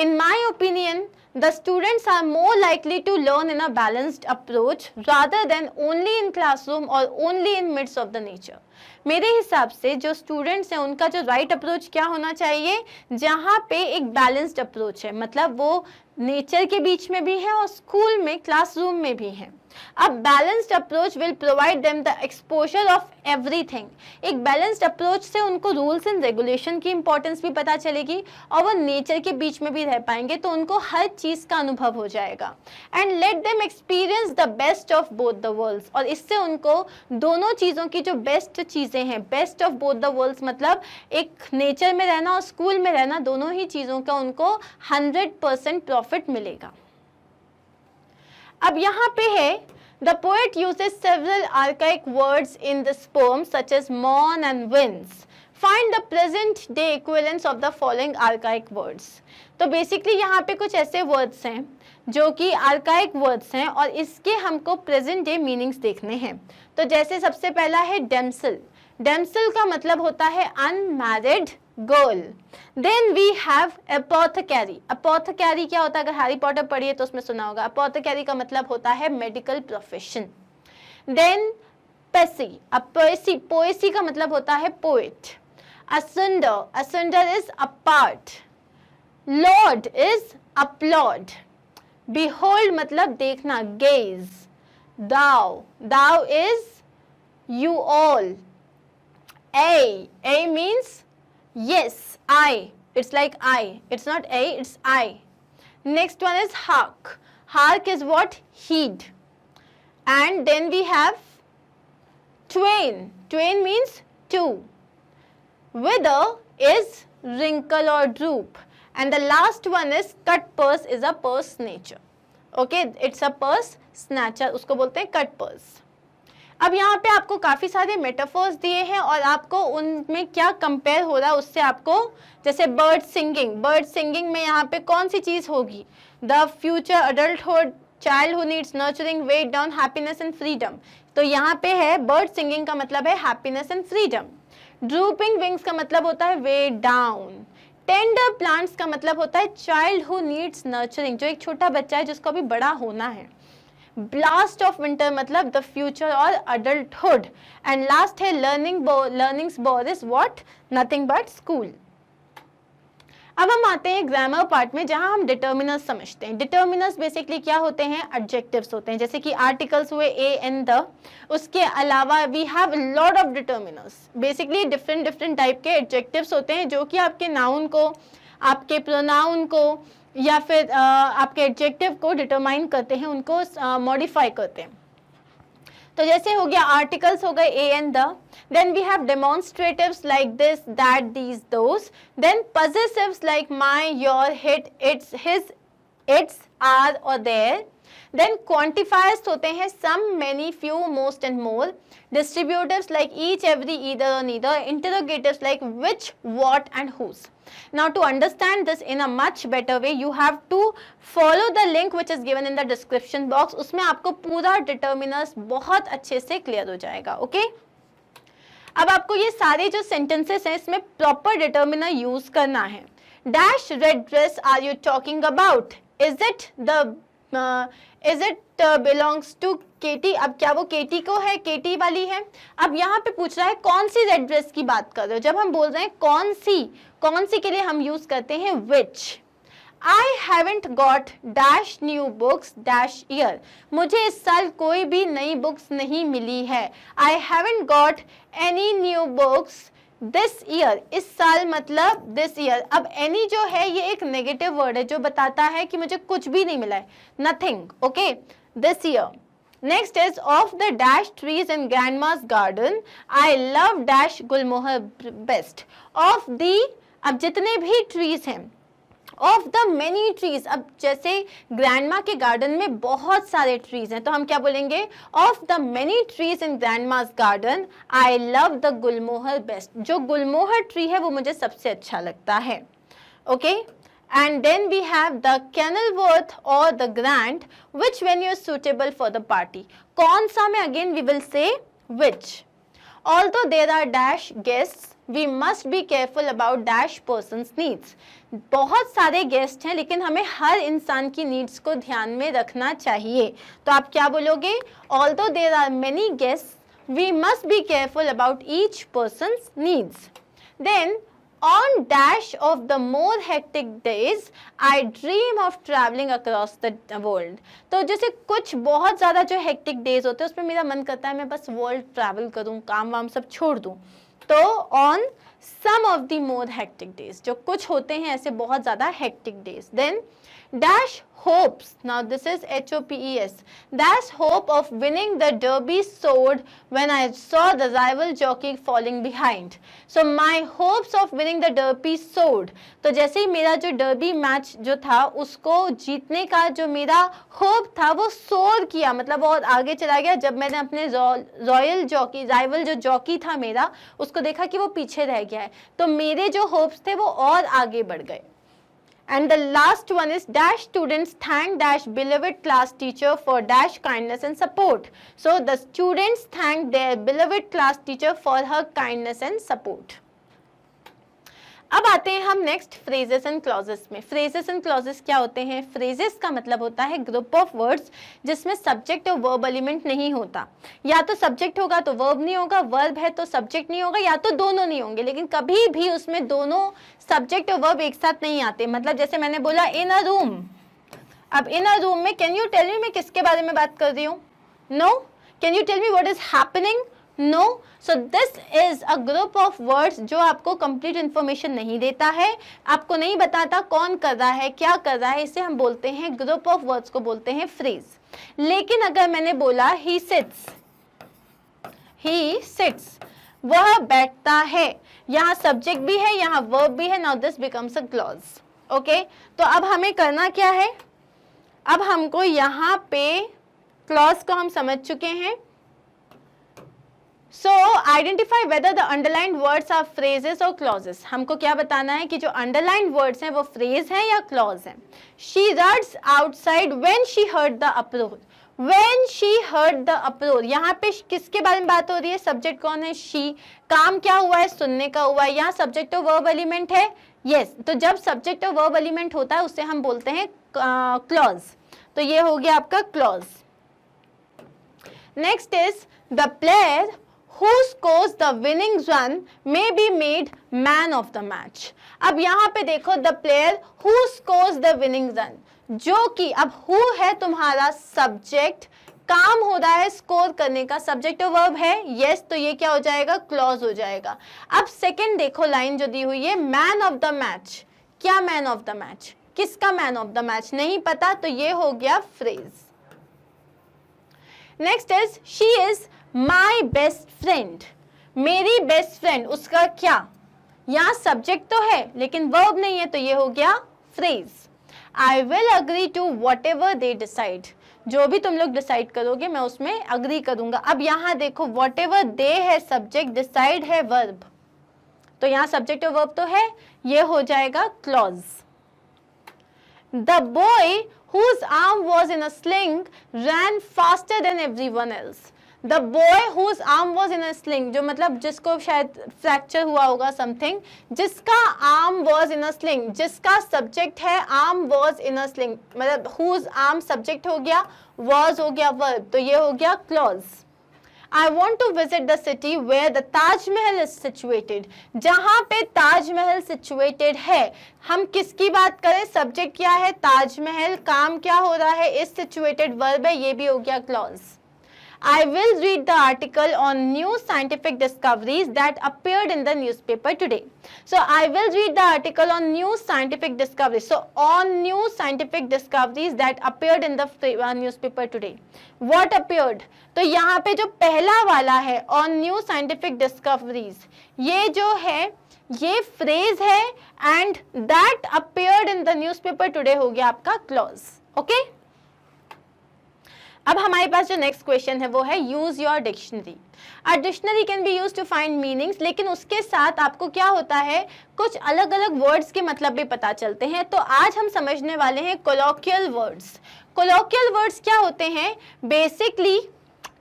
In my opinion, the students are more likely to learn in a balanced approach rather than only in classroom or only in midst of the nature. मेरे हिसाब से जो स्टूडेंट्स हैं उनका जो राइट अप्रोच क्या होना चाहिए? जहाँ पे एक बैलेंस्ड अप्रोच है, मतलब वो नेचर के बीच में भी है और स्कूल में क्लासरूम में भी है। अब balanced approach will provide them the exposure of everything. एक बैलेंस्ड अप्रोच से उनको रूल्स एंड रेगुलेशन की इंपॉर्टेंस भी पता चलेगी और वो नेचर के बीच में भी रह पाएंगे, तो उनको हर चीज का अनुभव हो जाएगा। And let them experience the best of both the worlds, और इससे उनको दोनों चीजों की जो बेस्ट चीजें हैं, best of both the worlds मतलब एक नेचर में रहना और स्कूल में रहना, दोनों ही चीजों का उनको 100% प्रॉफिट मिलेगा। अब यहाँ पे है the poet uses several archaic words in this poem such as mourn and winds. Find the present day equivalents of the following archaic words. तो बेसिकली यहाँ पे कुछ ऐसे वर्ड्स हैं जो कि आर्काइक वर्ड्स हैं और इसके हमको प्रेजेंट डे मीनिंग्स देखने हैं। तो जैसे सबसे पहला है डेम्सल। डेम्सल का मतलब होता है unmarried girl. Then we have apothecary. Apothecary क्या होता है, अगर हैरी पॉटर पढ़िए तो उसमें सुना होगा। अपोथेकेरी का मतलब होता है मेडिकल प्रोफेशन। देन पेसी। अब पोएसी का मतलब होता है poet. Asunder, asunder is apart. Lord is applaud. Behold मतलब देखना, gaze. Thou, thou is you all. A means yes, I. It's like I. It's not A, it's I. Next one is hark. Hark is what? Heed. And then we have twain. Twain means two. Wither is wrinkle or droop. And the last one is cut purse is a purse snatcher. Okay, it's a purse snatcher. उसको बोलते हैं cut purse. अब यहाँ पे आपको काफ़ी सारे metaphors दिए हैं और आपको उनमें क्या कंपेयर हो रहा है उससे आपको, जैसे बर्ड सिंगिंग में यहाँ पे कौन सी चीज़ होगी? The future adulthood, child who needs nurturing, weighed down, happiness and freedom. तो यहाँ पे है बर्ड सिंगिंग का मतलब है happiness and freedom. Drooping wings का मतलब होता है वेट डाउन। टेंडर प्लांट्स का मतलब होता है चाइल्ड हु नीड्स नर्चरिंग, जो एक छोटा बच्चा है जिसको अभी बड़ा होना है। ब्लास्ट ऑफ विंटर मतलब द फ्यूचर और अडल्टहुड। एंड लास्ट है learnings bore is what? Nothing but school. अब हम आते हैं ग्रामर पार्ट में जहां हम डिटर्मिनर्स समझते हैं। डिटर्मिनर्स बेसिकली क्या होते हैं? एडजेक्टिव्स होते हैं, जैसे कि आर्टिकल्स हुए ए एंड द। उसके अलावा we have lot of determiners. Basically different type के एडजेक्टिव्स होते हैं जो कि आपके नाउन को, आपके प्रोनाउन को या फिर आपके एडजेक्टिव को डिटरमाइन करते हैं, उनको मॉडिफाई करते हैं। तो जैसे हो गया आर्टिकल्स हो गए a and the. Then we have demonstratives like this, that, these, those. Then possessives like my, your, hit, its, his, its, our और देयर। देन क्वांटिफायर्स होते हैं some, many, few, most and more. Distributives like each, every, either or neither. Interrogatives like which, what and whose. Now to understand this in a much better way, you have to follow the link which is given in the description box. उसमें आपको पूरा determiners बहुत अच्छे से clear हो जाएगा, okay? अब आपको ये सारे जो sentences हैं इसमें proper determiner use करना है। Dash red dress are you talking about? Is it belongs to केटी? अब क्या वो केटी को है, केटी वाली है? अब यहाँ पे पूछ रहा है कौन सी रेड ड्रेस की बात कर रहे हो। जब हम बोल रहे हैं कौन सी के लिए हम यूज करते हैं which। I haven't got dash new books dash year। मुझे इस साल कोई भी नई बुक्स नहीं मिली है। I haven't got any new books this year। इस साल मतलब this year। अब any जो है ये एक नेगेटिव वर्ड है जो बताता है कि मुझे कुछ भी नहीं मिला है, nothing, okay, this year। Next is of the dash trees in grandma's garden, I love dash Gulmohar best। Of the, अब जितने भी trees हैं, of the many trees, अब जैसे ग्रैंडमा के गार्डन में बहुत सारे ट्रीज हैं तो हम क्या बोलेंगे? of the many trees in grandma's garden, I love the Gulmohar best। जो गुलमोहर ट्री है वो मुझे सबसे अच्छा लगता है, okay? And then we have the Kenilworth or the Grant, which venue is suitable for the party। कौन सा में again we will say which। Although there are dash guests, we must be careful about dash person's needs। बहुत सारे guest हैं लेकिन हमें हर इंसान की नीड्स को ध्यान में रखना चाहिए। तो आप क्या बोलोगे? Although there are many guests, we must be careful about each person's needs। Then On dash of the more hectic days, I dream of traveling across the world. तो जैसे कुछ बहुत ज़्यादा जो hectic days होते हैं उसमें मेरा मन करता है मैं बस world travel करूँ, काम वाम सब छोड़ दूँ. तो on some of the more hectic days, जो कुछ होते हैं ऐसे बहुत ज़्यादा hectic days, then dash hopes, now this is HOPES, dash hope of winning the derby soared when I saw the rival jockey falling behind. So my hopes of winning the derby soared. तो जैसे ही मेरा जो derby match जो था उसको जीतने का जो मेरा होप था वो सोर किया, मतलब और आगे चला गया जब मैंने अपने रॉयल जॉकी राइवल जो जॉकी था मेरा उसको देखा कि वो पीछे रह गया है, तो मेरे जो होप्स थे वो और आगे बढ़ गए. And the last one is dash students thank dash beloved class teacher for dash kindness and support. So the students thank their beloved class teacher for her kindness and support. अब आते हैं हम नेक्स्ट फ्रेजेस एंड क्लॉजेस में. Phrases and clauses क्या होते हैं? Phrases का मतलब होता है ग्रुप ऑफ वर्ड्स जिसमें सब्जेक्ट और वर्ब एलिमेंट नहीं होता. या तो सब्जेक्ट होगा तो वर्ब नहीं होगा, वर्ब है तो सब्जेक्ट नहीं होगा, या तो दोनों नहीं होंगे, लेकिन कभी भी उसमें दोनों सब्जेक्ट और वर्ब एक साथ नहीं आते. मतलब जैसे मैंने बोला इन अ रूम, अब इन अ रूम में कैन यू टेल मी मैं किसके बारे में बात कर रही हूँ? No. Can you tell me what is happening? No. So this is a group of words जो आपको कंप्लीट इंफॉर्मेशन नहीं देता है, आपको नहीं बताता कौन कर रहा है क्या कर रहा है, इसे हम बोलते हैं ग्रुप ऑफ वर्ड्स को बोलते हैं फ्रेज. लेकिन अगर मैंने बोला ही सिट्स, वह बैठता है, यहाँ सब्जेक्ट भी है यहाँ वर्ब भी है. Now this becomes a clause. Okay, तो अब हमें करना क्या है? अब हमको यहाँ पे क्लॉज को हम समझ चुके हैं. So identify whether the underlined words are phrases or clauses. हमको क्या बताना है कि जो underlined words हैं वो phrase हैं या clause हैं. She runs outside when she heard the uproar. When she heard the uproar, यहाँ पे किसके बारे में बात हो रही है? सब्जेक्ट कौन है? she. काम क्या हुआ है? सुनने का हुआ है. यहाँ सब्जेक्ट और वर्ब एलिमेंट है. yes, तो जब सब्जेक्ट और वर्ब एलिमेंट होता है उससे हम बोलते हैं क्लॉज. तो ये हो गया आपका clause. Next is the player who scores the winning run may be made man of the match. अब यहाँ पे देखो the player who scores the winning run, जो कि अब who है तुम्हारा सब्जेक्ट, काम हो रहा है स्कोर करने का, सब्जेक्ट और वर्ब है. yes, तो ये क्या हो जाएगा? क्लॉज हो जाएगा. अब सेकंड देखो लाइन जो दी हुई है मैन ऑफ द मैच. क्या मैन ऑफ द मैच? किसका मैन ऑफ द मैच नहीं पता, तो ये हो गया phrase. Next is she is my best friend. मेरी बेस्ट फ्रेंड, उसका क्या? यहाँ सब्जेक्ट तो है लेकिन वर्ब नहीं है, तो ये हो गया phrase. I will agree to whatever they decide. जो भी तुम लोग डिसाइड करोगे मैं उसमें अग्री करूंगा. अब यहाँ देखो वॉट एवर दे है सब्जेक्ट, डिसाइड है वर्ब, तो यहाँ सब्जेक्ट और वर्ब तो है, ये हो जाएगा clause. The boy whose arm was in a sling ran faster than everyone else. The boy whose arm was in a sling, जो मतलब जिसको शायद फ्रैक्चर हुआ होगा समथिंग, जिसका arm was in a sling, जिसका सब्जेक्ट है arm was in a sling, मतलब whose arm सब्जेक्ट हो गया, was हो गया verb, तो ये हो गया clause. I want to visit the city where the Taj Mahal is situated. जहाँ पे ताजमहल situated है, हम किसकी बात करें? सब्जेक्ट क्या है? ताजमहल. काम क्या हो रहा है? is situated verb है, ये भी हो गया clause. I will read the article on new scientific discoveries that appeared in the newspaper today. So I will read the article on new scientific discoveries. So on new scientific discoveries that appeared in the newspaper today. What appeared? तो यहाँ पे जो पहला वाला है on new scientific discoveries, ये जो है ये फ्रेज है and that appeared in the newspaper today हो गया आपका clause. Okay? अब हमारे पास जो नेक्स्ट क्वेश्चन है वो है use your dictionary. A dictionary can be use to find meanings, लेकिन उसके साथ आपको क्या होता है कुछ अलग अलग वर्ड्स के मतलब भी पता चलते हैं. तो आज हम समझने वाले हैं कोलोकियल वर्ड्स. कोलोकियल वर्ड्स क्या होते हैं? Basically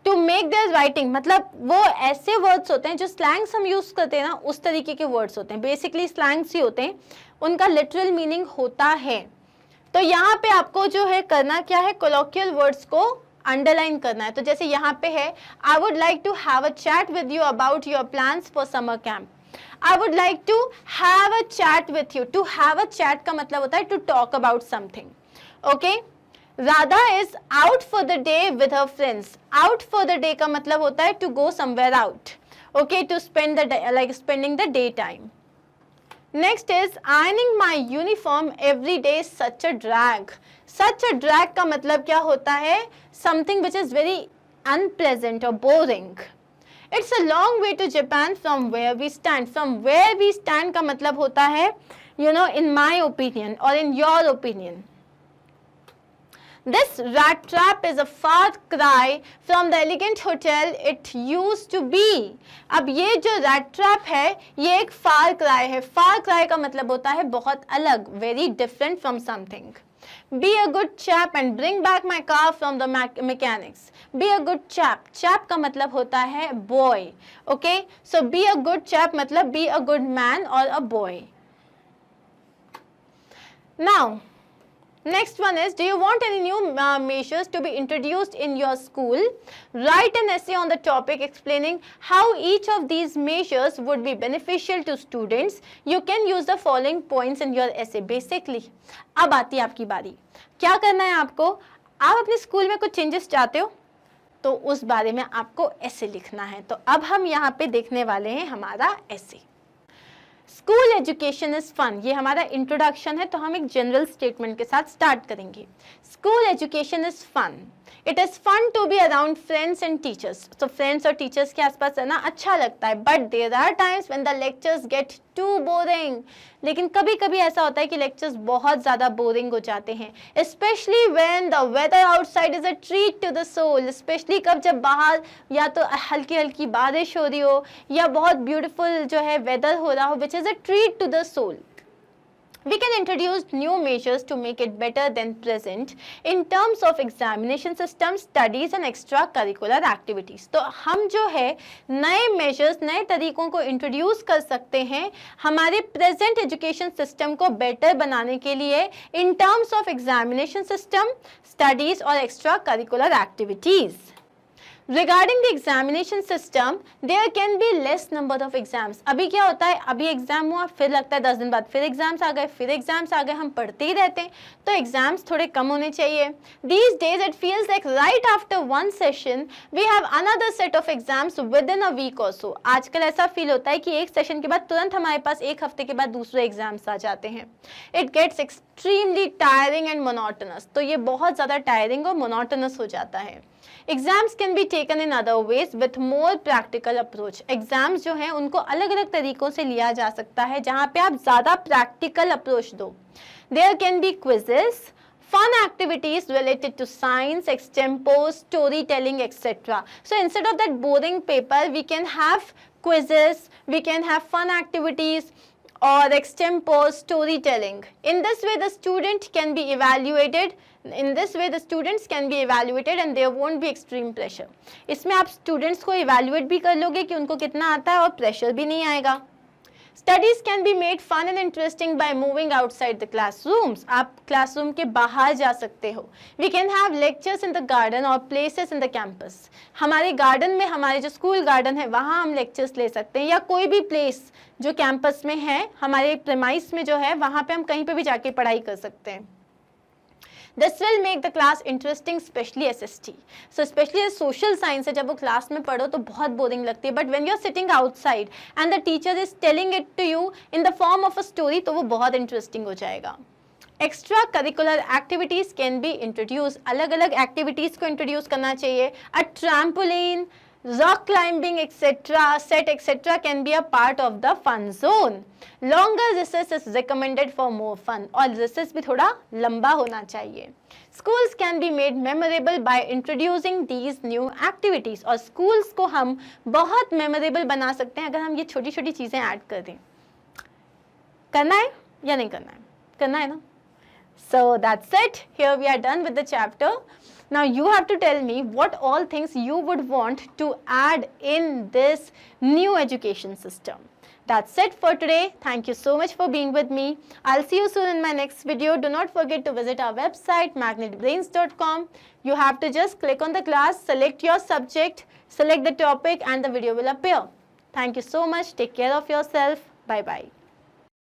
to make their writing, मतलब वो ऐसे वर्ड्स होते हैं जो स्लैंग्स हम यूज करते हैं ना उस तरीके के वर्ड्स होते हैं. बेसिकली स्लैंग्स ही होते हैं, उनका लिटरल मीनिंग होता है. तो यहाँ पे आपको जो है करना क्या है, कोलोकियल वर्ड्स को अंडरलाइन करना है. तो जैसे यहाँ पे है I would like to have a chat with you about your plans for summer camp. I would like to have a chat with you. To have a chat का मतलब होता है to talk about something. Okay? Radha is out for the day with her friends. Out for the day का मतलब होता है to go somewhere out. Okay? To spend the day, like spending the daytime. Next is ironing my uniform every day is such a drag. Such a drag का मतलब क्या होता है? Something which is very unpleasant or boring. It's a long way to Japan from where we stand. From where we stand का मतलब होता है, you know, in my opinion or in your opinion. This rat trap is a far cry from the elegant hotel it used to be. अब ये जो rat trap है ये एक far cry है. Far cry का मतलब होता है बहुत अलग, very different from something. Be a good chap and bring back my car from the mechanics. Be a good chap. Chap का मतलब होता है boy. Okay? So be a good chap मतलब be a good man or a boy. Now, next one is, do you want any new measures to be introduced in your school? Write an essay on the topic explaining how each of these measures would be beneficial to students. You can use the following points in your essay. Basically, अब आती है आपकी बारी. क्या करना है आपको? आप अपने स्कूल में कुछ चेंजेस चाहते हो तो उस बारे में आपको ऐसे लिखना है. तो अब हम यहाँ पे देखने वाले हैं हमारा ऐसे. School education is fun. ये हमारा इंट्रोडक्शन है, तो हम एक जनरल स्टेटमेंट के साथ स्टार्ट करेंगे. School education is fun. It is fun to be around friends and teachers. तो फ्रेंड्स और टीचर्स के आसपास रहना अच्छा लगता है. But there are times when the lectures get too boring. लेकिन कभी कभी ऐसा होता है कि लेक्चर्स बहुत ज़्यादा बोरिंग हो जाते हैं. Specially when the weather outside is a treat to the soul. Specially कब, जब बाहर या तो हल्की हल्की बारिश हो रही हो या बहुत ब्यूटीफुल जो है वेदर हो रहा हो, which is a treat to the soul. We can introduce new measures to make it better than present in terms of examination system, studies and extracurricular activities. तो हम जो है नए measures, नए तरीकों को introduce कर सकते हैं हमारे present education system को better बनाने के लिए in terms of examination system, studies और extracurricular activities. Regarding the examination system, there can be less number of exams. अभी क्या होता है, अभी एग्जाम हुआ, फिर लगता है 10 दिन बाद फिर एग्जाम्स आ गए, फिर एग्जाम्स आ गए, हम पढ़ते ही रहते हैं, तो एग्जाम्स थोड़े कम होने चाहिए. These days it feels like right after one session we have another set of exams within a week or so. आजकल ऐसा फील होता है कि एक सेशन के बाद तुरंत हमारे पास एक हफ्ते के बाद दूसरे एग्जाम्स आ जाते हैं. It gets extremely tiring and monotonous. तो ये बहुत ज़्यादा टायरिंग और मोनोटोनस हो जाता है. Exams can be taken in other ways with more practical approach. Exams जो हैं उनको अलग अलग तरीकों से लिया जा सकता है जहाँ पे आप ज़्यादा practical approach दो. There can be quizzes, fun activities related to science, extempore, storytelling, etc. So instead of that boring paper, we can have quizzes, we can have fun activities or extempore storytelling. In this way, the student can be evaluated. In this way, the students can be evaluated and there won't be extreme pressure. इसमें आप students को evaluate भी कर लोगे कि उनको कितना आता है और pressure भी नहीं आएगा. Studies can be made fun and interesting by moving outside the classrooms. आप classroom के बाहर जा सकते हो. We can have lectures in the garden or places in the campus. हमारे garden में, हमारे जो school garden है वहाँ हम lectures ले सकते हैं, या कोई भी place जो campus में है, हमारे premise में जो है वहाँ पे हम कहीं पे भी जाके पढ़ाई कर सकते हैं. This will make the class interesting, especially SST. So especially social science है, जब वो class में पढ़ो तो बहुत boring लगती है. But when you are sitting outside and the teacher is telling it to you in the form of a story, तो वो बहुत interesting हो जाएगा. Extra curricular activities can be introduced. अलग अलग activities को introduce करना चाहिए. A trampoline, rock climbing, etc., set, etc. can be a part of the fun zone. Longer recess is recommended for more fun. और recess भी थोड़ा लंबा होना चाहिए. Schools can be made memorable by introducing these new activities. और schools को हम बहुत memorable बना सकते हैं अगर हम ये छोटी छोटी चीज़ें add कर दें. करना है या नहीं करना है? करना है ना? So that's it. Here we are done with the chapter. Now you have to tell me what all things you would want to add in this new education system. That's it for today. Thank you so much for being with me. I'll see you soon in my next video. Do not forget to visit our website magnetbrains.com. You have to just click on the class, select your subject, select the topic and the video will appear. Thank you so much. Take care of yourself. Bye bye.